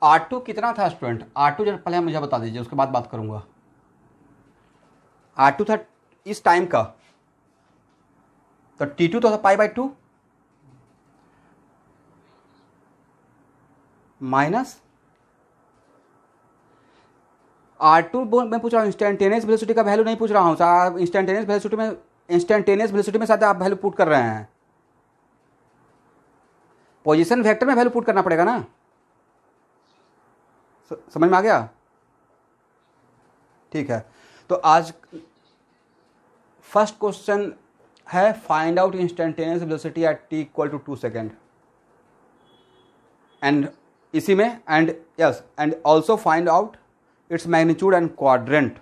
R2 कितना था स्टूडेंट, R2 जरा पहले मुझे बता दीजिए, उसके बाद बात करूंगा। R2 था इस टाइम का, तो T2 तो था π/2 माइनस R2 मैं पूछ रहा हूँ, इंस्टेंटेनियस वेलोसिटी का वैल्यू नहीं पूछ रहा हूँ साहब। इंस्टेंटेनियस वेलोसिटी में शायद आप वैल्यू पुट कर रहे हैं, पोजीशन वेक्टर में वैल्यू पुट करना पड़ेगा ना, समझ में आ गया? ठीक है, तो आज फर्स्ट क्वेश्चन है find out instantaneous velocity at t equal to 2 second, and इसी में and also find out its magnitude and quadrant.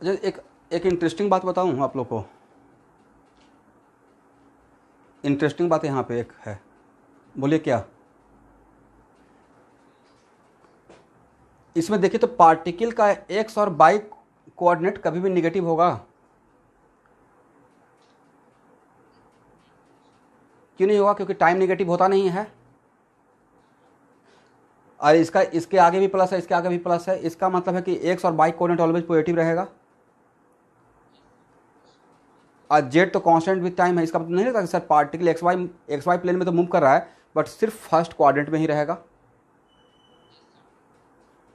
एक इंटरेस्टिंग बात बताऊं आप लोग को, इंटरेस्टिंग बात यहाँ पे एक है, बोलिए क्या? इसमें देखिए तो पार्टिकल का एक्स और वाई कोऑर्डिनेट कभी भी निगेटिव होगा, क्यों नहीं होगा? क्योंकि टाइम निगेटिव होता नहीं है, और इसके आगे भी प्लस है, इसके आगे भी प्लस है, इसका मतलब है कि एक्स और वाई कोऑर्डिनेट ऑलवेज पॉजिटिव रहेगा। और जेड तो कांस्टेंट विद टाइम है, इसका मतलब नहीं रहता कि sir particle X Y plane में तो मूव कर रहा है बट सिर्फ फर्स्ट क्वाड्रेंट में ही रहेगा।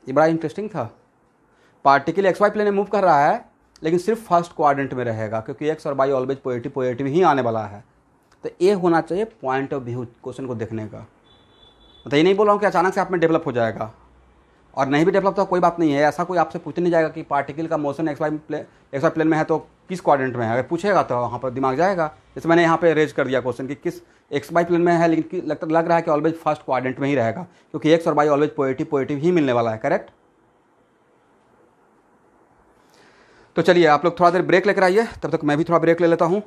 ये बड़ा इंटरेस्टिंग था, पार्टिकल एक्स वाई प्लेन में मूव कर रहा है लेकिन सिर्फ फर्स्ट क्वाड्रेंट में रहेगा, क्योंकि एक्स और वाई ऑलवेज पॉजिटिव ही आने वाला है। तो ये होना चाहिए पॉइंट ऑफ व्यू क्वेश्चन को देखने का। तो ये नहीं बोल रहा हूँ कि अचानक से आप में डेवलप हो जाएगा, और नहीं भी डेवलप तो कोई बात नहीं है, ऐसा कोई आपसे पूछने नहीं जाएगा कि पार्टिकल का मोशन एक्स वाई प्लेन में है तो किस क्वाड्रेंट में है। अगर पूछेगा तो वहाँ पर दिमाग जाएगा। जैसे मैंने यहाँ पे रेज कर दिया क्वेश्चन कि किस एक्स वाई प्लेन में है, लेकिन लग रहा है कि ऑलवेज फर्स्ट क्वाड्रेंट में ही रहेगा, क्योंकि एक्स और वाई ऑलवेज पॉजिटिव ही मिलने वाला है। करेक्ट? तो चलिए आप लोग थोड़ा देर ब्रेक लेकर आइए, तब तक मैं भी थोड़ा ब्रेक ले लेता हूँ